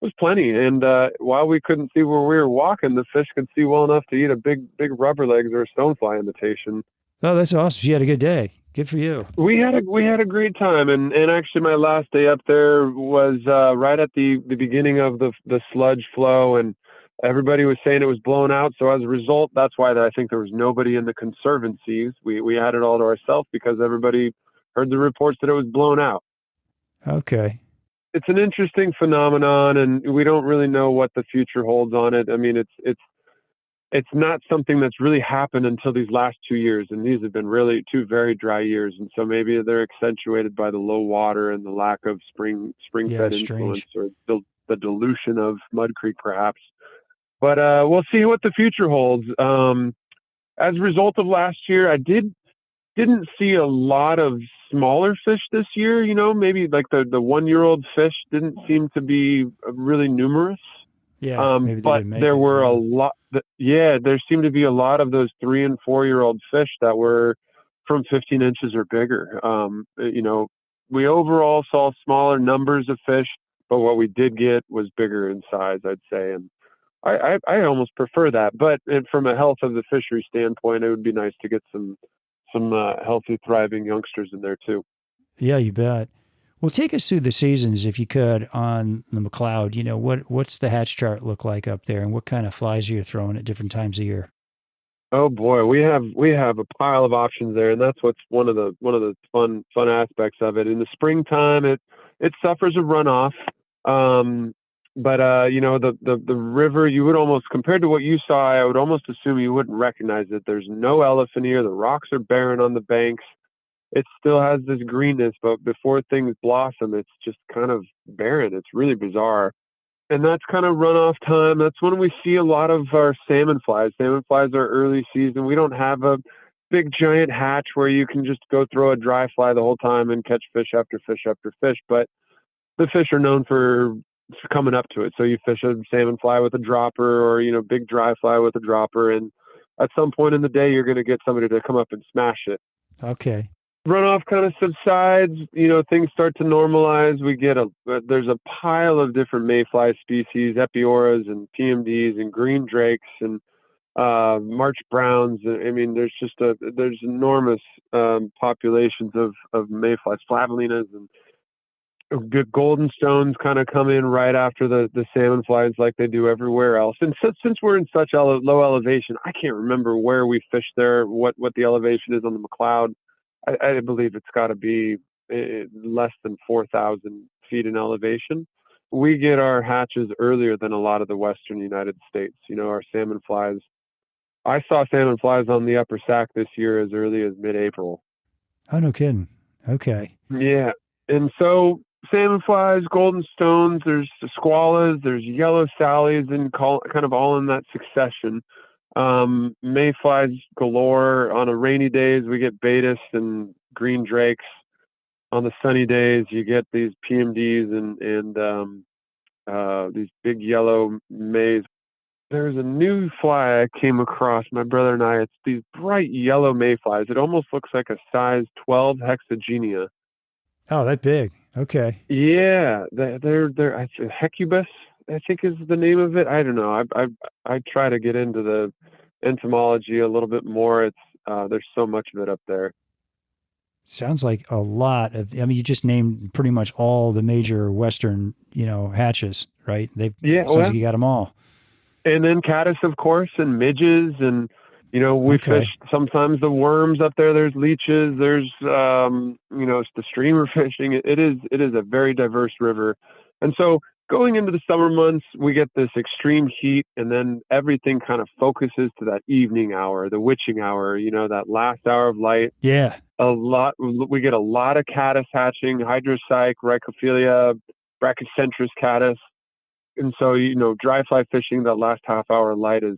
was plenty. And while we couldn't see where we were walking, the fish could see well enough to eat a big rubber legs or a stonefly imitation. Oh, that's awesome. You had a good day. Good for you. We had a great time, and actually my last day up there was right at the beginning of the sludge flow, and everybody was saying it was blown out. So as a result, that's why I think there was nobody in the conservancies. We had it all to ourselves because everybody heard the reports that it was blown out. Okay. It's an interesting phenomenon, and we don't really know what the future holds on it. I mean, it's not something that's really happened until these last 2 years, and these have been really 2 very dry years, and so maybe they're accentuated by the low water and the lack of spring-fed influence, or the dilution of Mud Creek, perhaps. But we'll see what the future holds. As a result of last year, I didn't see a lot of smaller fish this year. Maybe like the 1-year-old fish didn't seem to be really numerous. Yeah, but there were a lot. There seemed to be a lot of those 3 and 4-year-old fish that were from 15 inches or bigger. We overall saw smaller numbers of fish, but what we did get was bigger in size, I'd say. And I almost prefer that. But from a health of the fishery standpoint, it would be nice to get some healthy, thriving youngsters in there too. Yeah, you bet. Well, take us through the seasons, if you could, on the McCloud. What's the hatch chart look like up there, and what kind of flies are you throwing at different times of year? Oh boy, we have a pile of options there, and that's what's one of the fun aspects of it. In the springtime, it suffers a runoff, but the river, you would almost, compared to what you saw, I would almost assume you wouldn't recognize it. There's no elephant here. The rocks are barren on the banks. It still has this greenness, but before things blossom, it's just kind of barren. It's really bizarre. And that's kind of runoff time. That's when we see a lot of our salmon flies. Salmon flies are early season. We don't have a big giant hatch where you can just go throw a dry fly the whole time and catch fish after fish after fish. But the fish are known for coming up to it. So you fish a salmon fly with a dropper, or, big dry fly with a dropper. And at some point in the day, you're going to get somebody to come up and smash it. Okay. Runoff kind of subsides, things start to normalize. We get there's a pile of different mayfly species, epioras and PMDs and green drakes and March browns. I mean, there's enormous populations of mayflies, flavelinas, and good golden stones kind of come in right after the salmon flies, like they do everywhere else. And since we're in such low elevation, I can't remember where we fished there, what the elevation is on the McCloud. I believe it's got to be less than 4,000 feet in elevation. We get our hatches earlier than a lot of the western United States. Our salmon flies. I saw salmon flies on the Upper Sac this year as early as mid-April. Oh, no kidding. Okay. Yeah. And so salmon flies, golden stones, there's squallas, there's yellow sallies, and kind of all in that succession. Mayflies galore. On a rainy days, we get Baetis and green drakes. On the sunny days, you get these PMDs and these big yellow mays. There's a new fly I came across, my brother and I. It's these bright yellow mayflies. It almost looks like a size 12 hexagenia. Oh, that big. Okay. Yeah, they're Hecubus, I think is the name of it. I don't know. I try to get into the entomology a little bit more. It's there's so much of it up there. Sounds like a lot of. I mean, you just named pretty much all the major western, hatches, right? Sounds like you got them all. And then caddis, of course, and midges, and we fish sometimes the worms up there. There's leeches. There's it's the streamer fishing. It is a very diverse river, and so going into the summer months, we get this extreme heat, and then everything kind of focuses to that evening hour, the witching hour, that last hour of light. Yeah. We get a lot of caddis hatching, hydrocyc, rhycophilia, brachycentrus caddis. And so, dry fly fishing, that last half hour of light is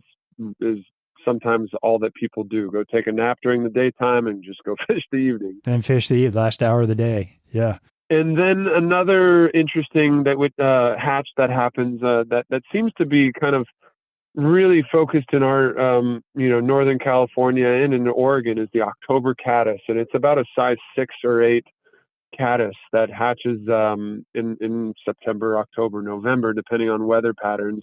sometimes all that people do. Go take a nap during the daytime and just go fish the evening. Then fish the last hour of the day. Yeah. And then another interesting hatch that happens that seems to be kind of really focused in our Northern California and in Oregon is the October caddis, and it's about a size 6 or 8 caddis that hatches in September, October, November, depending on weather patterns,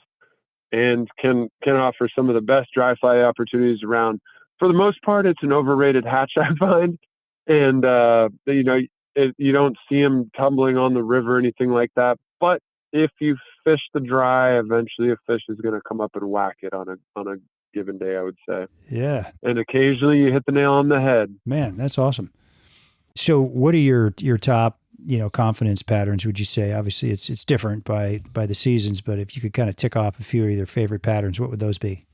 and can offer some of the best dry fly opportunities around. For the most part, it's an overrated hatch, I find, and you don't see them tumbling on the river or anything like that. But if you fish the dry, eventually a fish is going to come up and whack it on a given day, I would say. Yeah. And occasionally you hit the nail on the head. Man, that's awesome. So what are your top, confidence patterns, would you say? Obviously it's different by the seasons, but if you could kind of tick off a few of your favorite patterns, what would those be?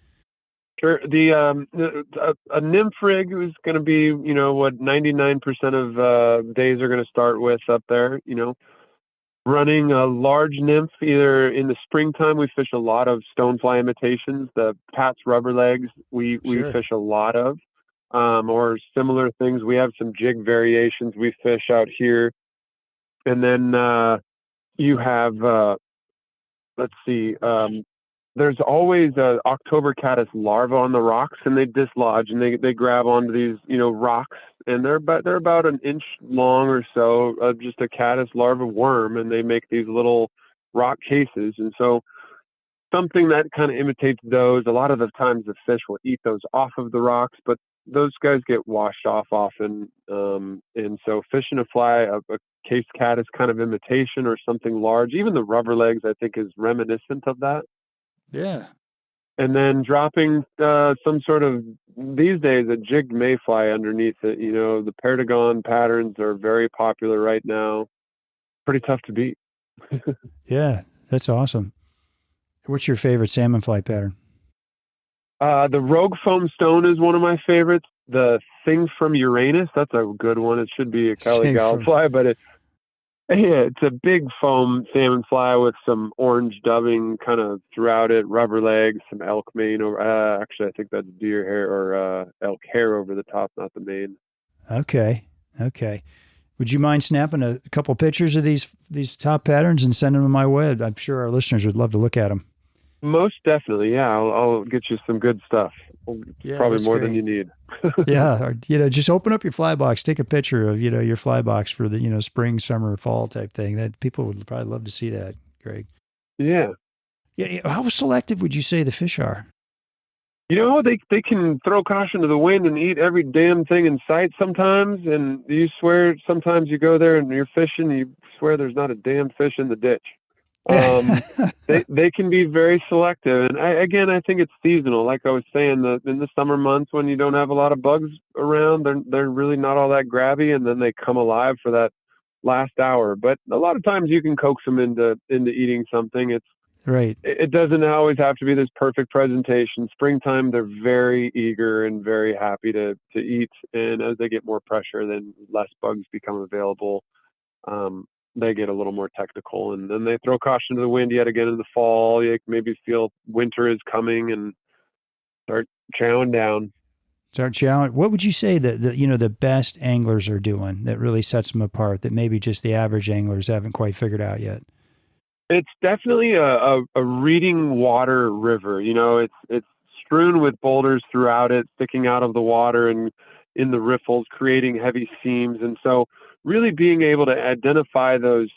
Sure. A nymph rig is going to be, what 99% of days are going to start with up there, running a large nymph. Either in the springtime, we fish a lot of stonefly imitations. The Pat's rubber legs, we fish a lot of, or similar things. We have some jig variations we fish out here. And then you have, let's see, there's always a October caddis larva on the rocks, and they dislodge and they grab onto these, rocks, and they're about an inch long or so, just a caddis larva worm, and they make these little rock cases. And so something that kind of imitates those, a lot of the times the fish will eat those off of the rocks, but those guys get washed off often. And so fishing a fly, a case caddis kind of imitation or something large, even the rubber legs, I think is reminiscent of that. Yeah. And then dropping some sort of, these days, a jigged mayfly underneath it. The Perdigon patterns are very popular right now. Pretty tough to beat. Yeah, that's awesome. What's your favorite salmon fly pattern? The Rogue Foam Stone is one of my favorites. The Thing from Uranus, that's a good one. It should be a Kelly Gallup fly, but it's a big foam salmon fly with some orange dubbing kind of throughout it, rubber legs, some elk mane. Actually, I think that's deer hair or elk hair over the top, not the mane. Okay. Would you mind snapping a couple pictures of these top patterns and sending them my way? I'm sure our listeners would love to look at them. Most definitely, yeah. I'll get you some good stuff. Probably more than you need. Yeah, just open up your fly box, take a picture of your fly box for the spring, summer, fall type thing. That people would probably love to see that, Greg. Yeah. Yeah. How selective would you say the fish are? They can throw caution to the wind and eat every damn thing in sight sometimes, and you swear sometimes you go there and you're fishing, you swear there's not a damn fish in the ditch. They can be very selective, and I think it's seasonal. Like I was saying, in the summer months when you don't have a lot of bugs around, they're really not all that grabby, and then they come alive for that last hour. But a lot of times you can coax them into eating something. It's right. It doesn't always have to be this perfect presentation. Springtime, they're very eager and very happy to eat, and as they get more pressure, then less bugs become available. They get a little more technical, and then they throw caution to the wind yet again in the fall. You maybe feel winter is coming and start chowing down. What would you say that the best anglers are doing that really sets them apart, that maybe just the average anglers haven't quite figured out yet? It's definitely a reading water river. It's strewn with boulders throughout it, sticking out of the water and in the riffles, creating heavy seams. And so really being able to identify those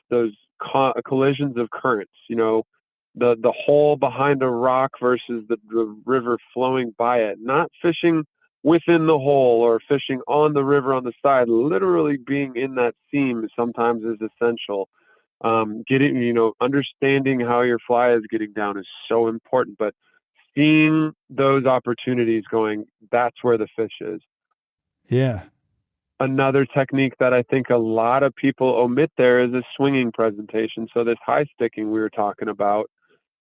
collisions of currents, the hole behind a rock versus the river flowing by it, not fishing within the hole or fishing on the river on the side, literally being in that seam sometimes is essential. Understanding how your fly is getting down is so important, but seeing those opportunities going, that's where the fish is. Yeah. Another technique that I think a lot of people omit there is a swinging presentation. So this high sticking we were talking about,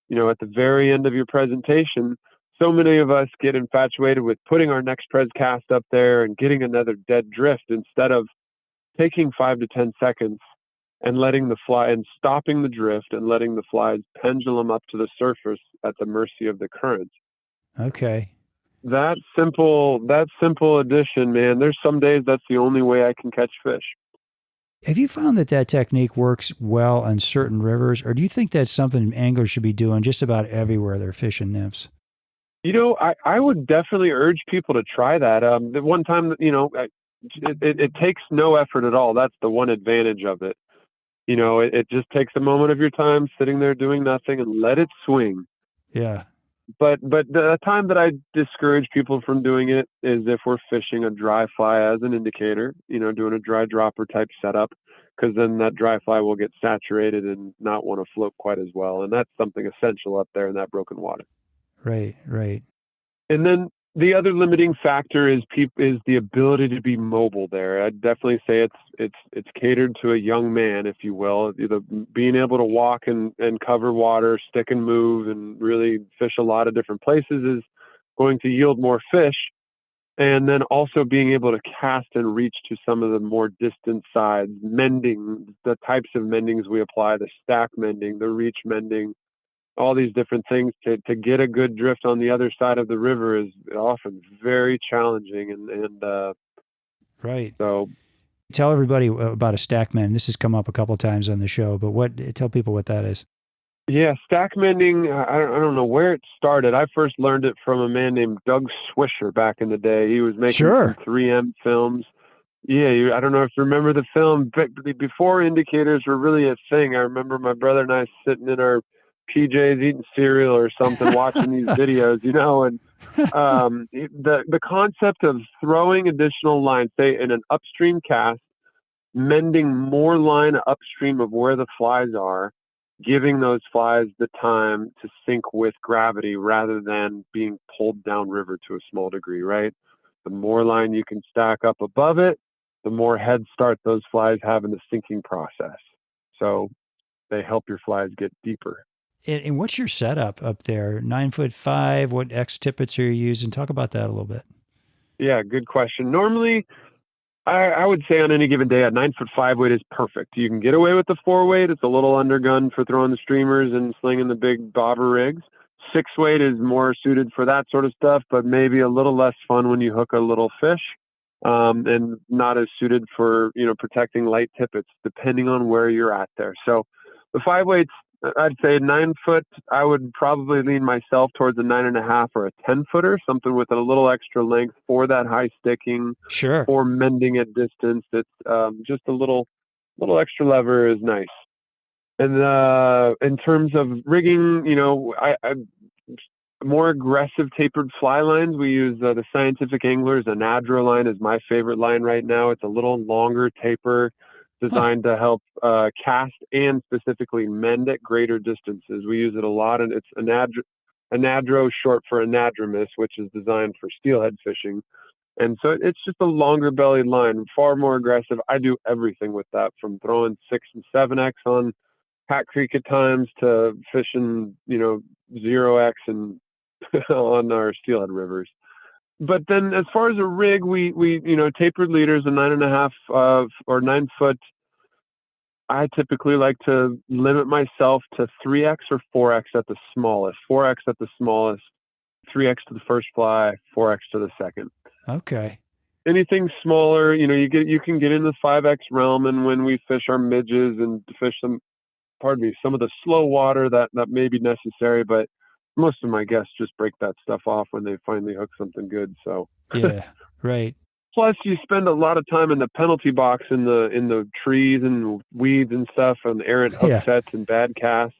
at the very end of your presentation, so many of us get infatuated with putting our next pres cast up there and getting another dead drift instead of taking 5 to 10 seconds and letting the fly and stopping the drift and letting the flies pendulum up to the surface at the mercy of the current. Okay. That simple addition, man, there's some days that's the only way I can catch fish. Have you found that technique works well on certain rivers, or do you think that's something anglers should be doing just about everywhere they're fishing nymphs? I would definitely urge people to try that. The one time, it takes no effort at all. That's the one advantage of it. It just takes a moment of your time sitting there doing nothing and let it swing. Yeah. But the time that I discourage people from doing it is if we're fishing a dry fly as an indicator, doing a dry dropper type setup, because then that dry fly will get saturated and not want to float quite as well. And that's something essential up there in that broken water. Right, right. And then the other limiting factor is the ability to be mobile there. I'd definitely say it's catered to a young man, if you will. Either being able to walk and cover water, stick and move, and really fish a lot of different places is going to yield more fish. And then also being able to cast and reach to some of the more distant sides, mending, the types of mendings we apply, the stack mending, the reach mending, all these different things to get a good drift on the other side of the river is often very challenging. And right. So tell everybody about a stack mend. This has come up a couple of times on the show, but tell people what that is. Yeah, stack mending, I don't know where it started. I first learned it from a man named Doug Swisher back in the day. He was making some 3M films. Yeah, I don't know if you remember the film, but before indicators were really a thing. I remember my brother and I sitting in our PJs eating cereal or something, watching these videos, and the concept of throwing additional line, say in an upstream cast, mending more line upstream of where the flies are, giving those flies the time to sink with gravity rather than being pulled downriver to a small degree, right? The more line you can stack up above it, the more head start those flies have in the sinking process. So they help your flies get deeper. And what's your setup up there? 9'5", what X tippets are you using? Talk about that a little bit. Yeah, good question. Normally, I would say on any given day, a 9'5" weight is perfect. You can get away with the 4 weight. It's a little undergun for throwing the streamers and slinging the big bobber rigs. 6 weight is more suited for that sort of stuff, but maybe a little less fun when you hook a little fish, and not as suited for, protecting light tippets, depending on where you're at there. So the 5 weights, I'd say 9 foot, I would probably lean myself towards a 9.5 or a 10 footer, something with a little extra length for that high sticking, sure, or mending at distance. It's just a little extra lever is nice. And in terms of rigging, I more aggressive tapered fly lines. We use the Scientific Anglers. A Nadra line is my favorite line right now. It's a little longer taper, designed to help cast and specifically mend at greater distances. We use it a lot, and it's anadro, short for anadromous, which is designed for steelhead fishing. And so it's just a longer bellied line, far more aggressive. I do everything with that, from throwing 6 and 7X on Hat Creek at times to fishing, 0X and on our steelhead rivers. But then as far as a rig, we tapered leaders, a 9.5 or 9 foot. I typically like to limit myself to 3X or 4X at the smallest. 4X at the smallest, 3X to the first fly, 4X to the second. Okay. Anything smaller, you can get in the 5X realm, and when we fish our midges and fish some of the slow water that may be necessary, but most of my guests just break that stuff off when they finally hook something good. So yeah, right. Plus, you spend a lot of time in the penalty box in the trees and weeds and stuff, and errant hook sets and bad casts.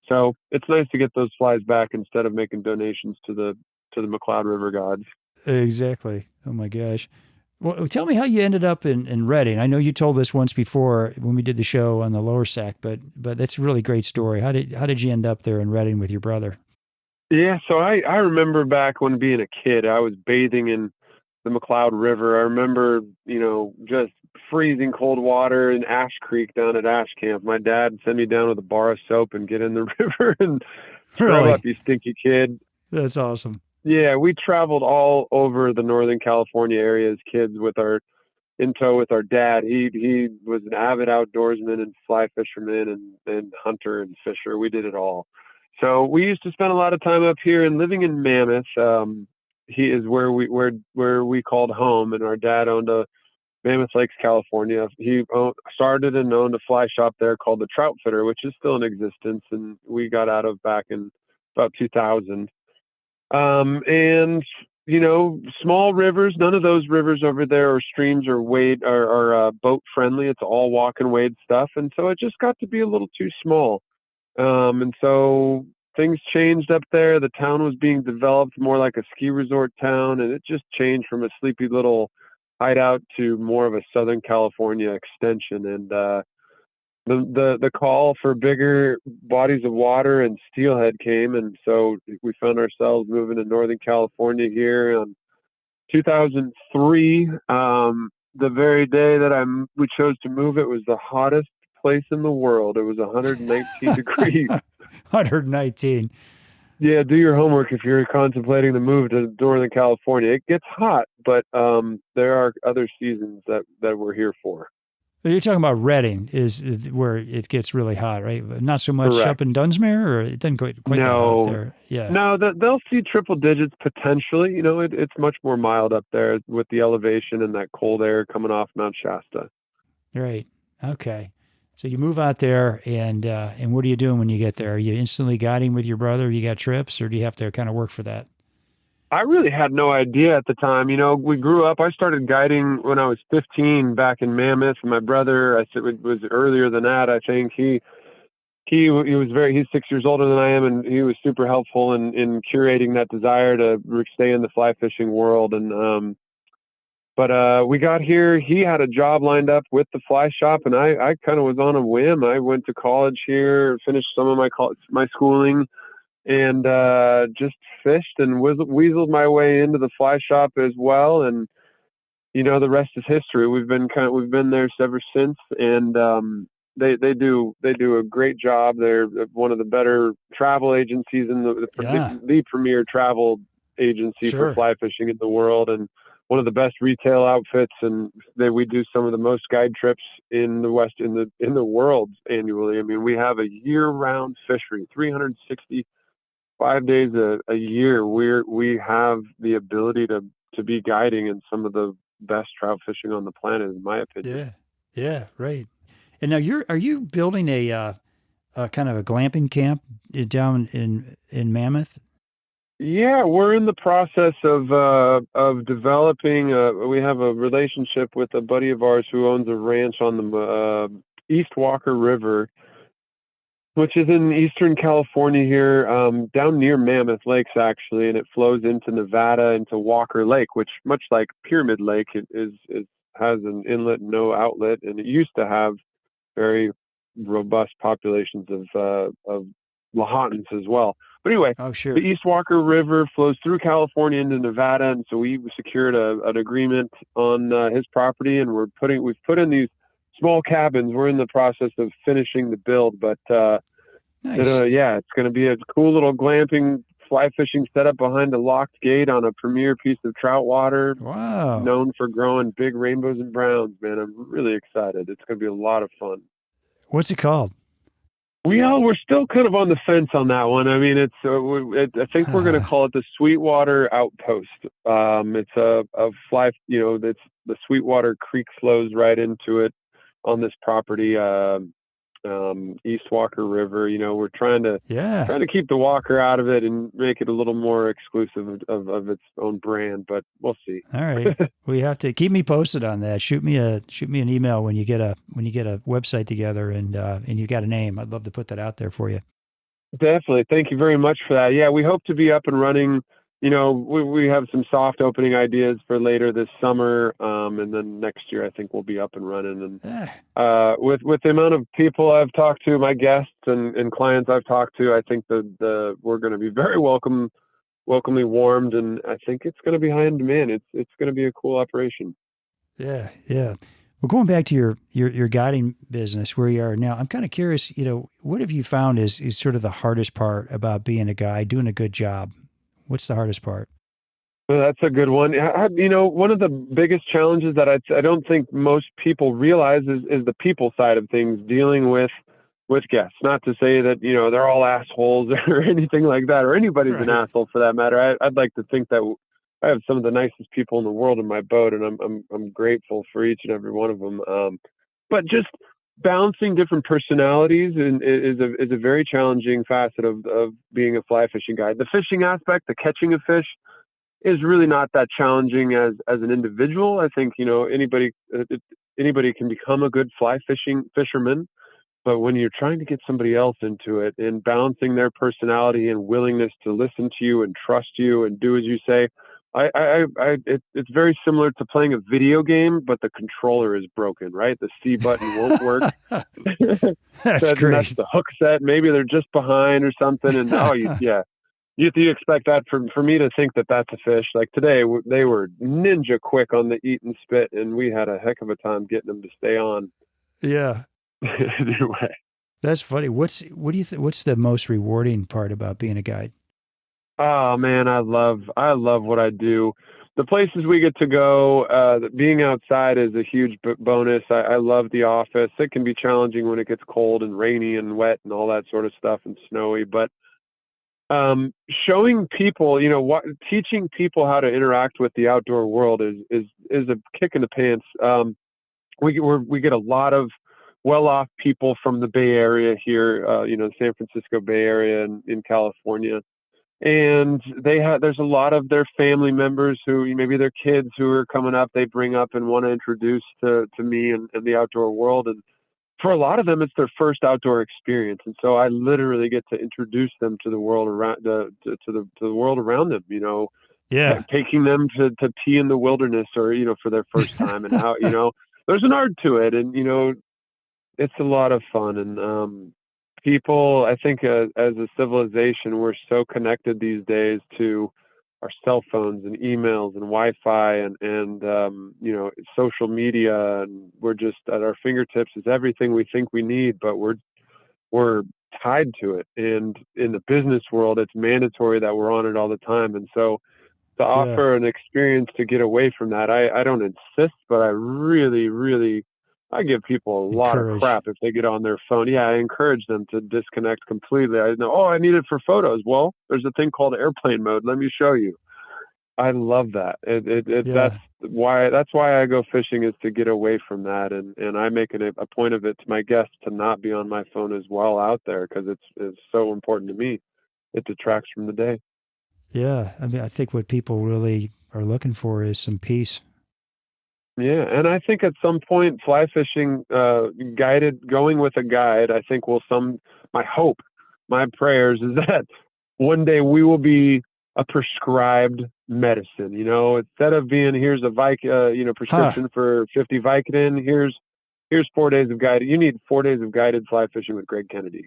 So it's nice to get those flies back instead of making donations to the McCloud River gods. Exactly. Oh my gosh. Well, tell me how you ended up in Redding. I know you told this once before when we did the show on the Lower Sac, but that's a really great story. How did you end up there in Redding with your brother? Yeah, so I remember back when being a kid, I was bathing in the McCloud River. I remember, just freezing cold water in Ash Creek down at Ash Camp. My dad sent me down with a bar of soap and get in the river and scrub Really? up, you stinky kid. That's awesome. Yeah, we traveled all over the Northern California area as kids in tow with our dad. He was an avid outdoorsman and fly fisherman and hunter and fisher. We did it all. So we used to spend a lot of time up here, and living in Mammoth. He is where we called home, and our dad owned a Mammoth Lakes, California. He started and owned a fly shop there called the Trout Fitter, which is still in existence, and we got out of back in about 2000. And small rivers, none of those rivers over there or streams or wade are boat friendly. It's all walk and wade stuff. And so it just got to be a little too small. And so things changed up there. The town was being developed more like a ski resort town, and it just changed from a sleepy little hideout to more of a Southern California extension. And, the call for bigger bodies of water and steelhead came, and so we found ourselves moving to Northern California here in 2003. The very day that we chose to move, it was the hottest place in the world. It was 119 degrees. 119. Yeah, do your homework if you're contemplating the move to Northern California. It gets hot, but there are other seasons that we're here for. You're talking about Redding is where it gets really hot, right? Not so much Correct. up in Dunsmuir, or it doesn't quite that hot there. Yeah. No, they'll see triple digits potentially. It's much more mild up there with the elevation and that cold air coming off Mount Shasta. Right. Okay. So you move out there, and what are you doing when you get there? Are you instantly guiding with your brother? You got trips, or do you have to kind of work for that? I really had no idea at the time. We grew up. I started guiding when I was 15 back in Mammoth. My brother, I said, it was earlier than that. I think he's 6 years older than I am, and he was super helpful in curating that desire to stay in the fly fishing world. And but we got here. He had a job lined up with the fly shop, and I kind of was on a whim. I went to college here, finished some of my schooling, and just fished and weaseled my way into the fly shop as well. And the rest is history. We've been there ever since, and they do a great job. They're one of the better travel agencies in the premier travel agency for fly fishing in the world, and one of the best retail outfits. And we do some of the most guide trips in the West in the world annually. I mean, we have a year-round fishery, 365 days a year. We have the ability to be guiding in some of the best trout fishing on the planet, in my opinion. Yeah, right. And now are you building a kind of a glamping camp down in Mammoth? Yeah, we're in the process of developing. We have a relationship with a buddy of ours who owns a ranch on the East Walker River, which is in Eastern California here, down near Mammoth Lakes, actually, and it flows into Nevada, into Walker Lake, which, much like Pyramid Lake, it has an inlet and no outlet, and it used to have very robust populations of Lahontan's as well. But anyway, sure. The East Walker River flows through California into Nevada, and so we secured an agreement on his property, and we've put in these small cabins. We're in the process of finishing the build, but nice. It's going to be a cool little glamping fly fishing setup behind a locked gate on a premier piece of trout water. Wow. Known for growing big rainbows and browns, man. I'm really excited. It's going to be a lot of fun. What's it called? We're still kind of on the fence on that one. I mean, I think we're going to call it the Sweetwater Outpost. It's a fly, that's the Sweetwater Creek flows right into it on this property, East Walker River. We're trying to keep the Walker out of it and make it a little more exclusive of its own brand, but we'll see. All right. We have to keep me posted on that. Shoot me an email when you get a website together and you got a name. I'd love to put that out there for you. Definitely. Thank you very much for that. Yeah, we hope to be up and running. We have some soft opening ideas for later this summer, and then next year I think we'll be up and running. And with the amount of people I've talked to, my guests and clients I've talked to, I think we're going to be very welcome welcomely warmed, and I think it's going to be high in demand. It's going to be a cool operation. Yeah, yeah. Well, going back to your guiding business where you are now, I'm kind of curious, what have you found is sort of the hardest part about being a guide, doing a good job? What's the hardest part? Well, that's a good one. One of the biggest challenges that I don't think most people realize is the people side of things, dealing with guests. Not to say that they're all assholes or anything like that, or anybody's an Right. asshole for that matter. I'd like to think that I have some of the nicest people in the world in my boat, and I'm grateful for each and every one of them. But just balancing different personalities is a very challenging facet of being a fly fishing guide. The fishing aspect, the catching of fish, is really not that challenging as an individual. I think anybody can become a good fly fishing fisherman, but when you're trying to get somebody else into it and balancing their personality and willingness to listen to you and trust you and do as you say, it's very similar to playing a video game, but the controller is broken, right? The C button won't work. That's And that's great. the hook set. Maybe they're just behind or something. And yeah, you expect that for me to think that that's a fish. Like today, they were ninja quick on the eat and spit, and we had a heck of a time getting them to stay on. Yeah, Anyway. that's funny. What do you think? What's the most rewarding part about being a guide? Oh man, I love what I do. The places we get to go, being outside is a huge bonus. I love the office. It can be challenging when it gets cold and rainy and wet and all that sort of stuff and snowy, but showing people, teaching people how to interact with the outdoor world is a kick in the pants. We get a lot of well-off people from the Bay Area here, the San Francisco Bay Area in California, and there's a lot of their family members who maybe their kids who are coming up, they bring up and want to introduce to me and the outdoor world. And for a lot of them, it's their first outdoor experience, and so I literally get to introduce them to the world around to the world around them. Yeah. Taking them to pee in the wilderness, or for their first time, and how there's an art to it, and it's a lot of fun. And people, I think, as a civilization, we're so connected these days to our cell phones and emails and Wi-Fi and social media, and we're just at our fingertips is everything we think we need, but we're tied to it. And in the business world, it's mandatory that we're on it all the time. And so to Yeah. offer an experience to get away from that, I don't insist, but I really, really, I give people a lot of Encourage. crap if they get on their phone. Yeah, I encourage them to disconnect completely. I know, oh, I need it for photos. Well, there's a thing called airplane mode. Let me show you. I love that. Yeah. That's why I go fishing, is to get away from that, and I make it a point of it to my guests to not be on my phone as well out there, because it's so important to me. It detracts from the day. Yeah. I mean, I think what people really are looking for is some peace. Yeah, and I think at some point, fly fishing, going with a guide, I think my hope, my prayers is that one day we will be a prescribed medicine. Instead of being, here's a Huh. prescription for 50 Vicodin, here's 4 days of guided. You need 4 days of guided fly fishing with Greg Kennedy.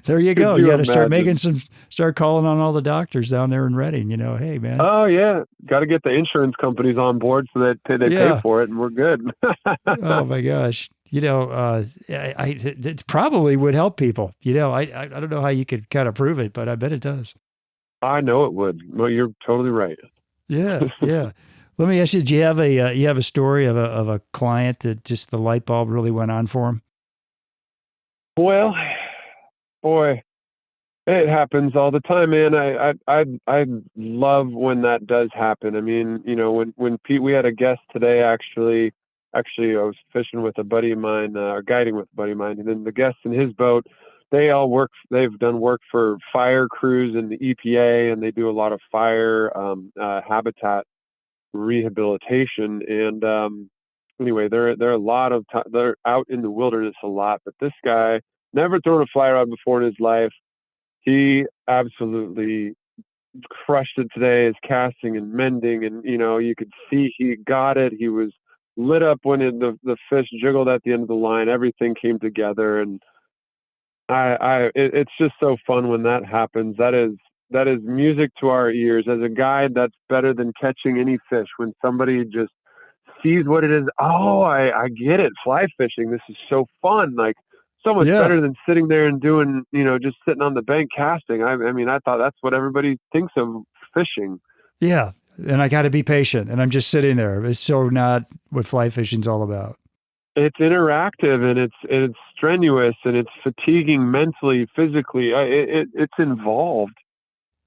There you Could go. You you got to imagine? start calling on all the doctors down there in Redding. Hey, man. Oh yeah, got to get the insurance companies on board so that they pay Yeah. for it, and we're good. Oh my gosh. It probably would help people. I don't know how you could kind of prove it, but I bet it does. I know it would. Well, you're totally right. Yeah. Yeah. Let me ask you, do you have a story of a client that just the light bulb really went on for him? Well, boy, it happens all the time, man. I love when that does happen. I mean, when Pete, we had a guest today, actually. Actually, I was fishing with a buddy of mine, or guiding with a buddy of mine, and then the guests in his boat, they've done work for fire crews and the EPA, and they do a lot of fire habitat rehabilitation. And anyway, they're a lot of they're out in the wilderness a lot. But this guy never thrown a fly rod before in his life. He absolutely crushed it today. His casting and mending, and you could see he got it. He was lit up when the fish jiggled at the end of the line. Everything came together, and it's just so fun when that happens. That is that is music to our ears. As a guide, that's better than catching any fish. When somebody just sees what it is, oh, I get it. Fly fishing. This is so fun. Like, so much Yeah. better than sitting there and doing, just sitting on the bank casting. I mean, I thought that's what everybody thinks of fishing. Yeah. And I got to be patient, and I'm just sitting there. It's so not what fly fishing's all about. It's interactive, and it's strenuous, and it's fatiguing mentally, physically. It's involved.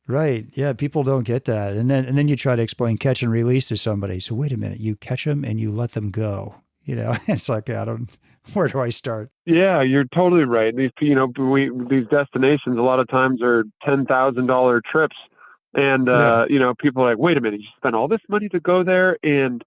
Right. Yeah. People don't get that. And then you try to explain catch and release to somebody. So wait a minute, you catch them and you let them go. It's like, where do I start? Yeah, you're totally right. These these destinations a lot of times are $10,000 trips, and people are like, wait a minute, you spent all this money to go there, and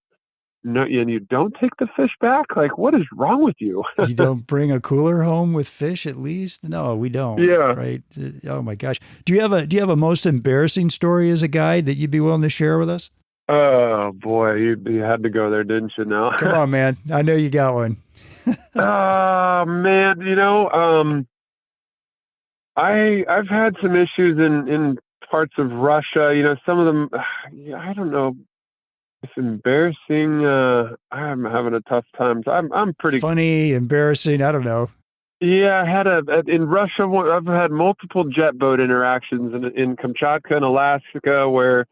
no, and you don't take the fish back? Like, what is wrong with you? You don't bring a cooler home with fish at least? No, we don't. Yeah. Right. Oh my gosh. Do you have a most embarrassing story as a guide that you'd be willing to share with us? Oh boy, you had to go there, didn't you? Now, come on, man. I know you got one. Oh man, I've had some issues in parts of Russia. Some of them, I don't know. It's embarrassing. I'm having a tough time. So I'm pretty funny, embarrassing. I don't know. Yeah, I had in Russia. I've had multiple jet boat interactions in Kamchatka and Alaska where,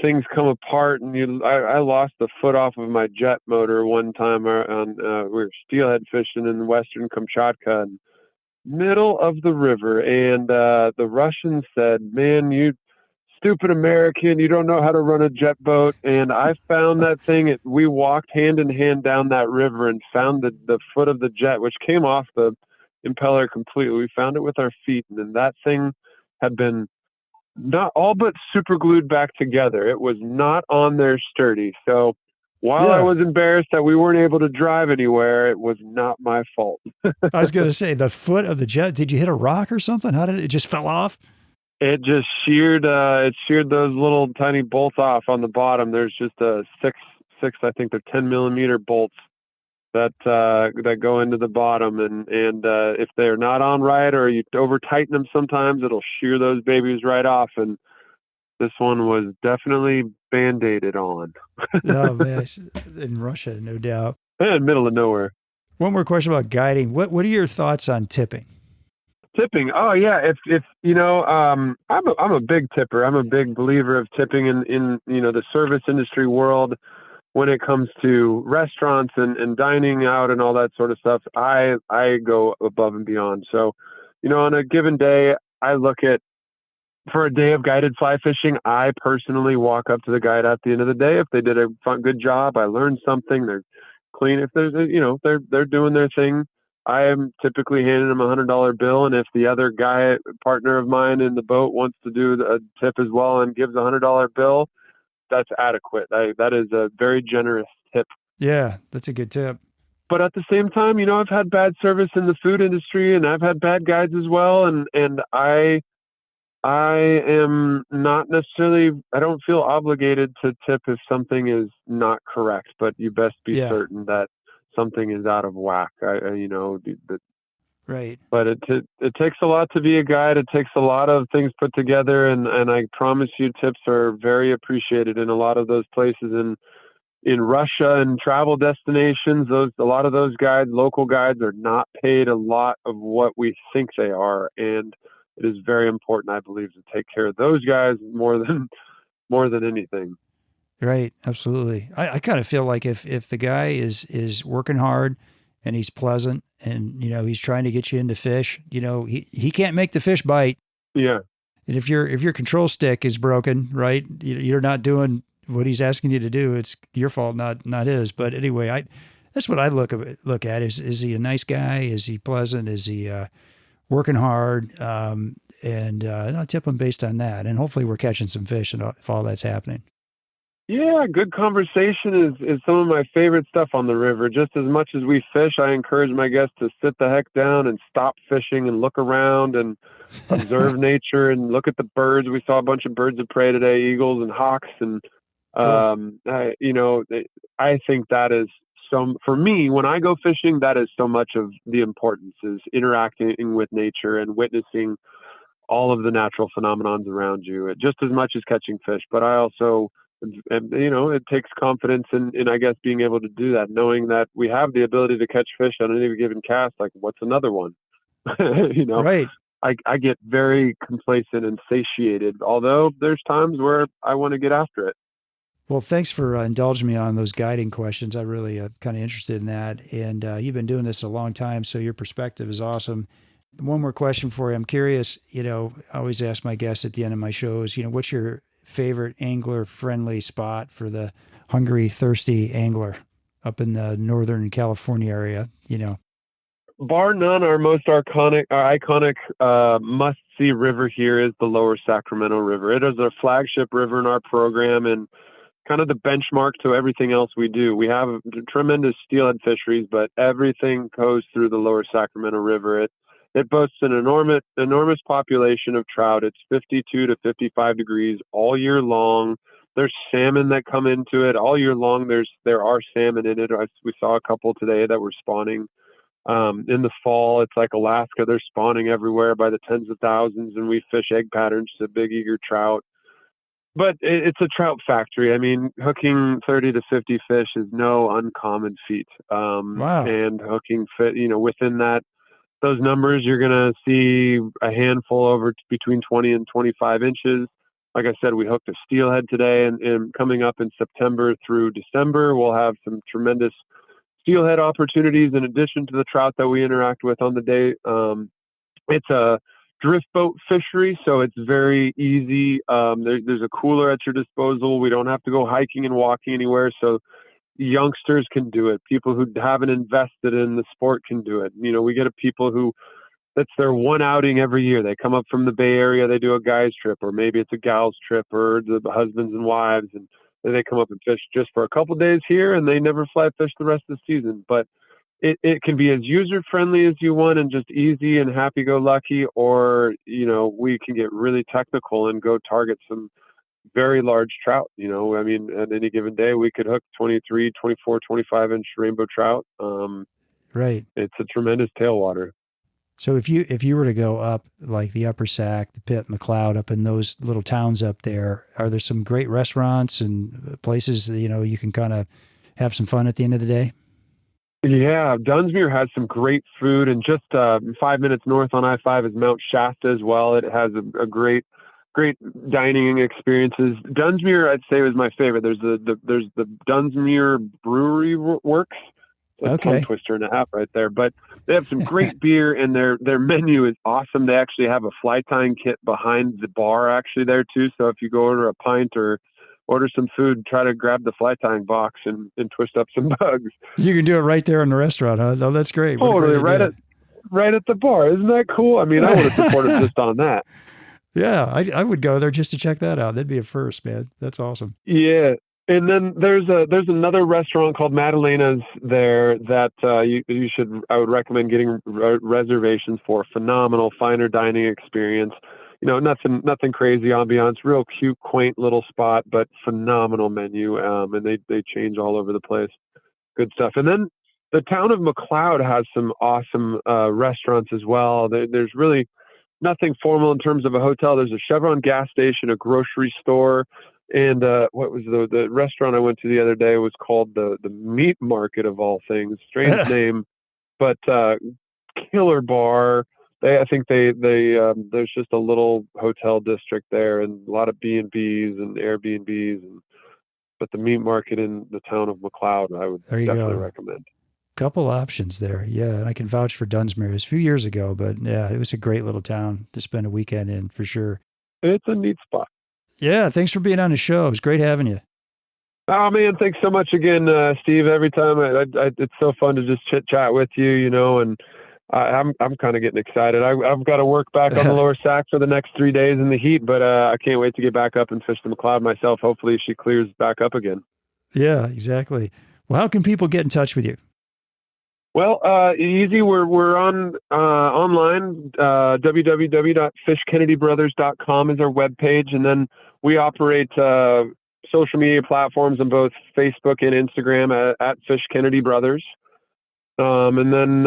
things come apart, and I lost the foot off of my jet motor one time. We were steelhead fishing in western Kamchatka, and middle of the river, and the Russians said, "Man, you stupid American, you don't know how to run a jet boat." And I found that thing. We walked hand in hand down that river and found the foot of the jet, which came off the impeller completely. We found it with our feet, and then that thing had been not all but super glued back together. It was not on there sturdy. So while I was embarrassed that we weren't able to drive anywhere, it was not my fault. I was going to say, the foot of the jet, did you hit a rock or something? How did it just fell off? It just sheared those little tiny bolts off on the bottom. There's just a six, I think they're 10 millimeter bolts that go into the bottom. And if they're not on right, or you over tighten them sometimes, it'll shear those babies right off. And this one was definitely Band-Aided on. Oh man, in Russia, no doubt. In middle of nowhere. One more question about guiding. What are your thoughts on tipping? Tipping. Oh yeah. If I'm a big tipper. I'm a big believer of tipping in the service industry world. When it comes to restaurants and dining out and all that sort of stuff, I go above and beyond. So, on a given day, I look at, for a day of guided fly fishing, I personally walk up to the guide at the end of the day. If they did a good job, I learned something. They're clean. If there's they're doing their thing, I am typically handing them $100 bill. And if the other guy, partner of mine in the boat, wants to do a tip as well and gives $100 bill, that's adequate. That is a very generous tip. Yeah, that's a good tip. But at the same time, I've had bad service in the food industry, and I've had bad guides as well. And I am not necessarily, I don't feel obligated to tip if something is not correct, but you best be certain that something is out of whack. Right. But it takes a lot to be a guide. It takes a lot of things put together, and I promise you, tips are very appreciated in a lot of those places. In Russia and travel destinations, a lot of those guides, local guides, are not paid a lot of what we think they are, and it is very important, I believe, to take care of those guys more than anything. Right. Absolutely. I kind of feel like if the guy is working hard and he's pleasant and, he's trying to get you into fish, he can't make the fish bite. Yeah. And if your control stick is broken, right, you're not doing what he's asking you to do. It's your fault, not his. But anyway, that's what I look at. Is he a nice guy? Is he pleasant? Is he working hard? And I'll tip him based on that. And hopefully we're catching some fish if all that's happening. Yeah, good conversation is some of my favorite stuff on the river. Just as much as we fish, I encourage my guests to sit the heck down and stop fishing and look around and observe nature and look at the birds. We saw a bunch of birds of prey today, eagles and hawks. And, I think that is for me, when I go fishing, that is so much of the importance, is interacting with nature and witnessing all of the natural phenomenons around you, just as much as catching fish. But I also, and it takes confidence in, I guess, being able to do that, knowing that we have the ability to catch fish on any given cast. Like, what's another one? Right. I get very complacent and satiated, although there's times where I want to get after it. Well, thanks for indulging me on those guiding questions. I really kind of interested in that. And you've been doing this a long time, so your perspective is awesome. One more question for you. I'm curious, I always ask my guests at the end of my shows, what's your favorite angler-friendly spot for the hungry, thirsty angler up in the Northern California area, Bar none, our iconic must-see river here is the Lower Sacramento River. It is a flagship river in our program and kind of the benchmark to everything else we do. We have tremendous steelhead fisheries, but everything goes through the Lower Sacramento River. It boasts an enormous population of trout. It's 52 to 55 degrees all year long. There's salmon that come into it all year long. There are salmon in it. We saw a couple today that were spawning. In the fall, it's like Alaska. They're spawning everywhere by the tens of thousands, and we fish egg patterns to big eager trout. But it's a trout factory. I mean, hooking 30 to 50 fish is no uncommon feat. Wow. And hooking within those numbers, you're going to see a handful over between 20 and 25 inches. Like I said, we hooked a steelhead today, and coming up in September through December, we'll have some tremendous steelhead opportunities in addition to the trout that we interact with on the day. It's a drift boat fishery, so it's very easy. There's a cooler at your disposal. We don't have to go hiking and walking anywhere, so youngsters can do it. People who haven't invested in the sport can do it. We get people who that's their one outing every year. They come up from the Bay Area, they do a guy's trip, or maybe it's a gal's trip, or the husbands and wives, and they come up and fish just for a couple of days here, and they never fly fish the rest of the season. But it can be as user-friendly as you want and just easy and happy-go-lucky, or, we can get really technical and go target some very large trout. I mean, at any given day, we could hook 23, 24, 25-inch rainbow trout. Right. It's a tremendous tailwater. So if you were to go up like the Upper Sac, the Pitt, McCloud, up in those little towns up there, are there some great restaurants and places that, you can kind of have some fun at the end of the day? Yeah, Dunsmuir has some great food, and just 5 minutes north on I-5 is Mount Shasta as well. It has a great dining experiences. Dunsmuir, I'd say, was my favorite. There's the Dunsmuir Brewery Works. A tongue twister and a half right there, but they have some great beer, and their menu is awesome. They actually have a fly tying kit behind the bar actually there too. So if you go order a pint or order some food, try to grab the fly tying box and twist up some bugs. You can do it right there in the restaurant, huh? Oh, that's great. Totally, right at the bar. Isn't that cool? I mean, I would have supported just on that. Yeah, I would go there just to check that out. That'd be a first, man. That's awesome. Yeah. And then there's another restaurant called Madalena's there that I would recommend getting reservations for. Phenomenal, finer dining experience. Nothing crazy ambiance, real cute, quaint little spot, but phenomenal menu. And they change all over the place. Good stuff. And then the town of McCloud has some awesome restaurants as well. There's really nothing formal in terms of a hotel. There's a Chevron gas station, a grocery store. And what was the restaurant I went to the other day was called the Meat Market of all things. Strange name, but killer bar. There's just a little hotel district there, and a lot of B&Bs and Airbnbs. But the Meat Market in the town of McCloud, I would definitely recommend. Couple options there, yeah. And I can vouch for Dunsmuir. It was a few years ago, but yeah, it was a great little town to spend a weekend in for sure. It's a neat spot. Yeah, thanks for being on the show. It was great having you. Oh man, thanks so much again, Steve. Every time it's so fun to just chit chat with you, and I'm kind of getting excited. I've got to work back on the Lower Sac for the next 3 days in the heat, but I can't wait to get back up and fish the McCloud myself. Hopefully, she clears back up again. Yeah, exactly. Well, how can people get in touch with you? Well, easy. We're on online. www.fishkennedybrothers.com is our webpage, and then we operate social media platforms on both Facebook and Instagram at Fish Kennedy Brothers. And then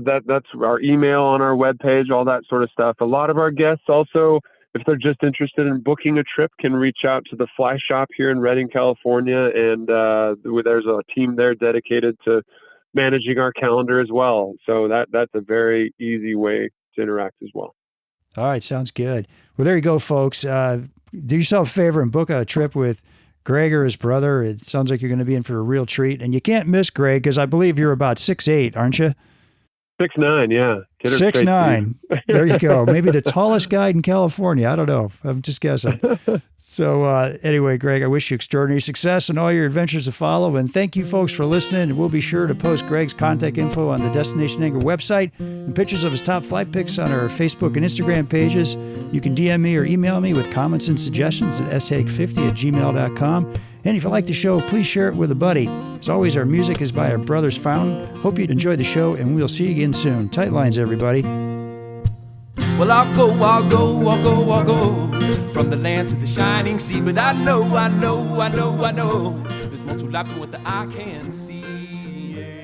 that's our email on our webpage, all that sort of stuff. A lot of our guests also, if they're just interested in booking a trip, can reach out to the Fly Shop here in Redding, California, and there's a team there dedicated to managing our calendar as well. So that's a very easy way to interact as well. All right, sounds good. Well, there you go, folks. Do yourself a favor and book a trip with Greg or his brother. It sounds like you're going to be in for a real treat. And you can't miss Greg because I believe you're about 6'8", aren't you? 6'9", yeah. 6'9". There you go. Maybe the tallest guy in California. I don't know. I'm just guessing. So anyway, Greg, I wish you extraordinary success in all your adventures to follow. And thank you, folks, for listening. And we'll be sure to post Greg's contact info on the Destination Angler website and pictures of his top fly picks on our Facebook and Instagram pages. You can DM me or email me with comments and suggestions at shaig50@gmail.com. And if you like the show, please share it with a buddy. As always, our music is by our Brothers Fountain. Hope you enjoyed the show, and we'll see you again soon. Tight lines, everybody. Well, I'll go from the land to the shining sea. But I know there's more to life than what the eye can see. Yeah.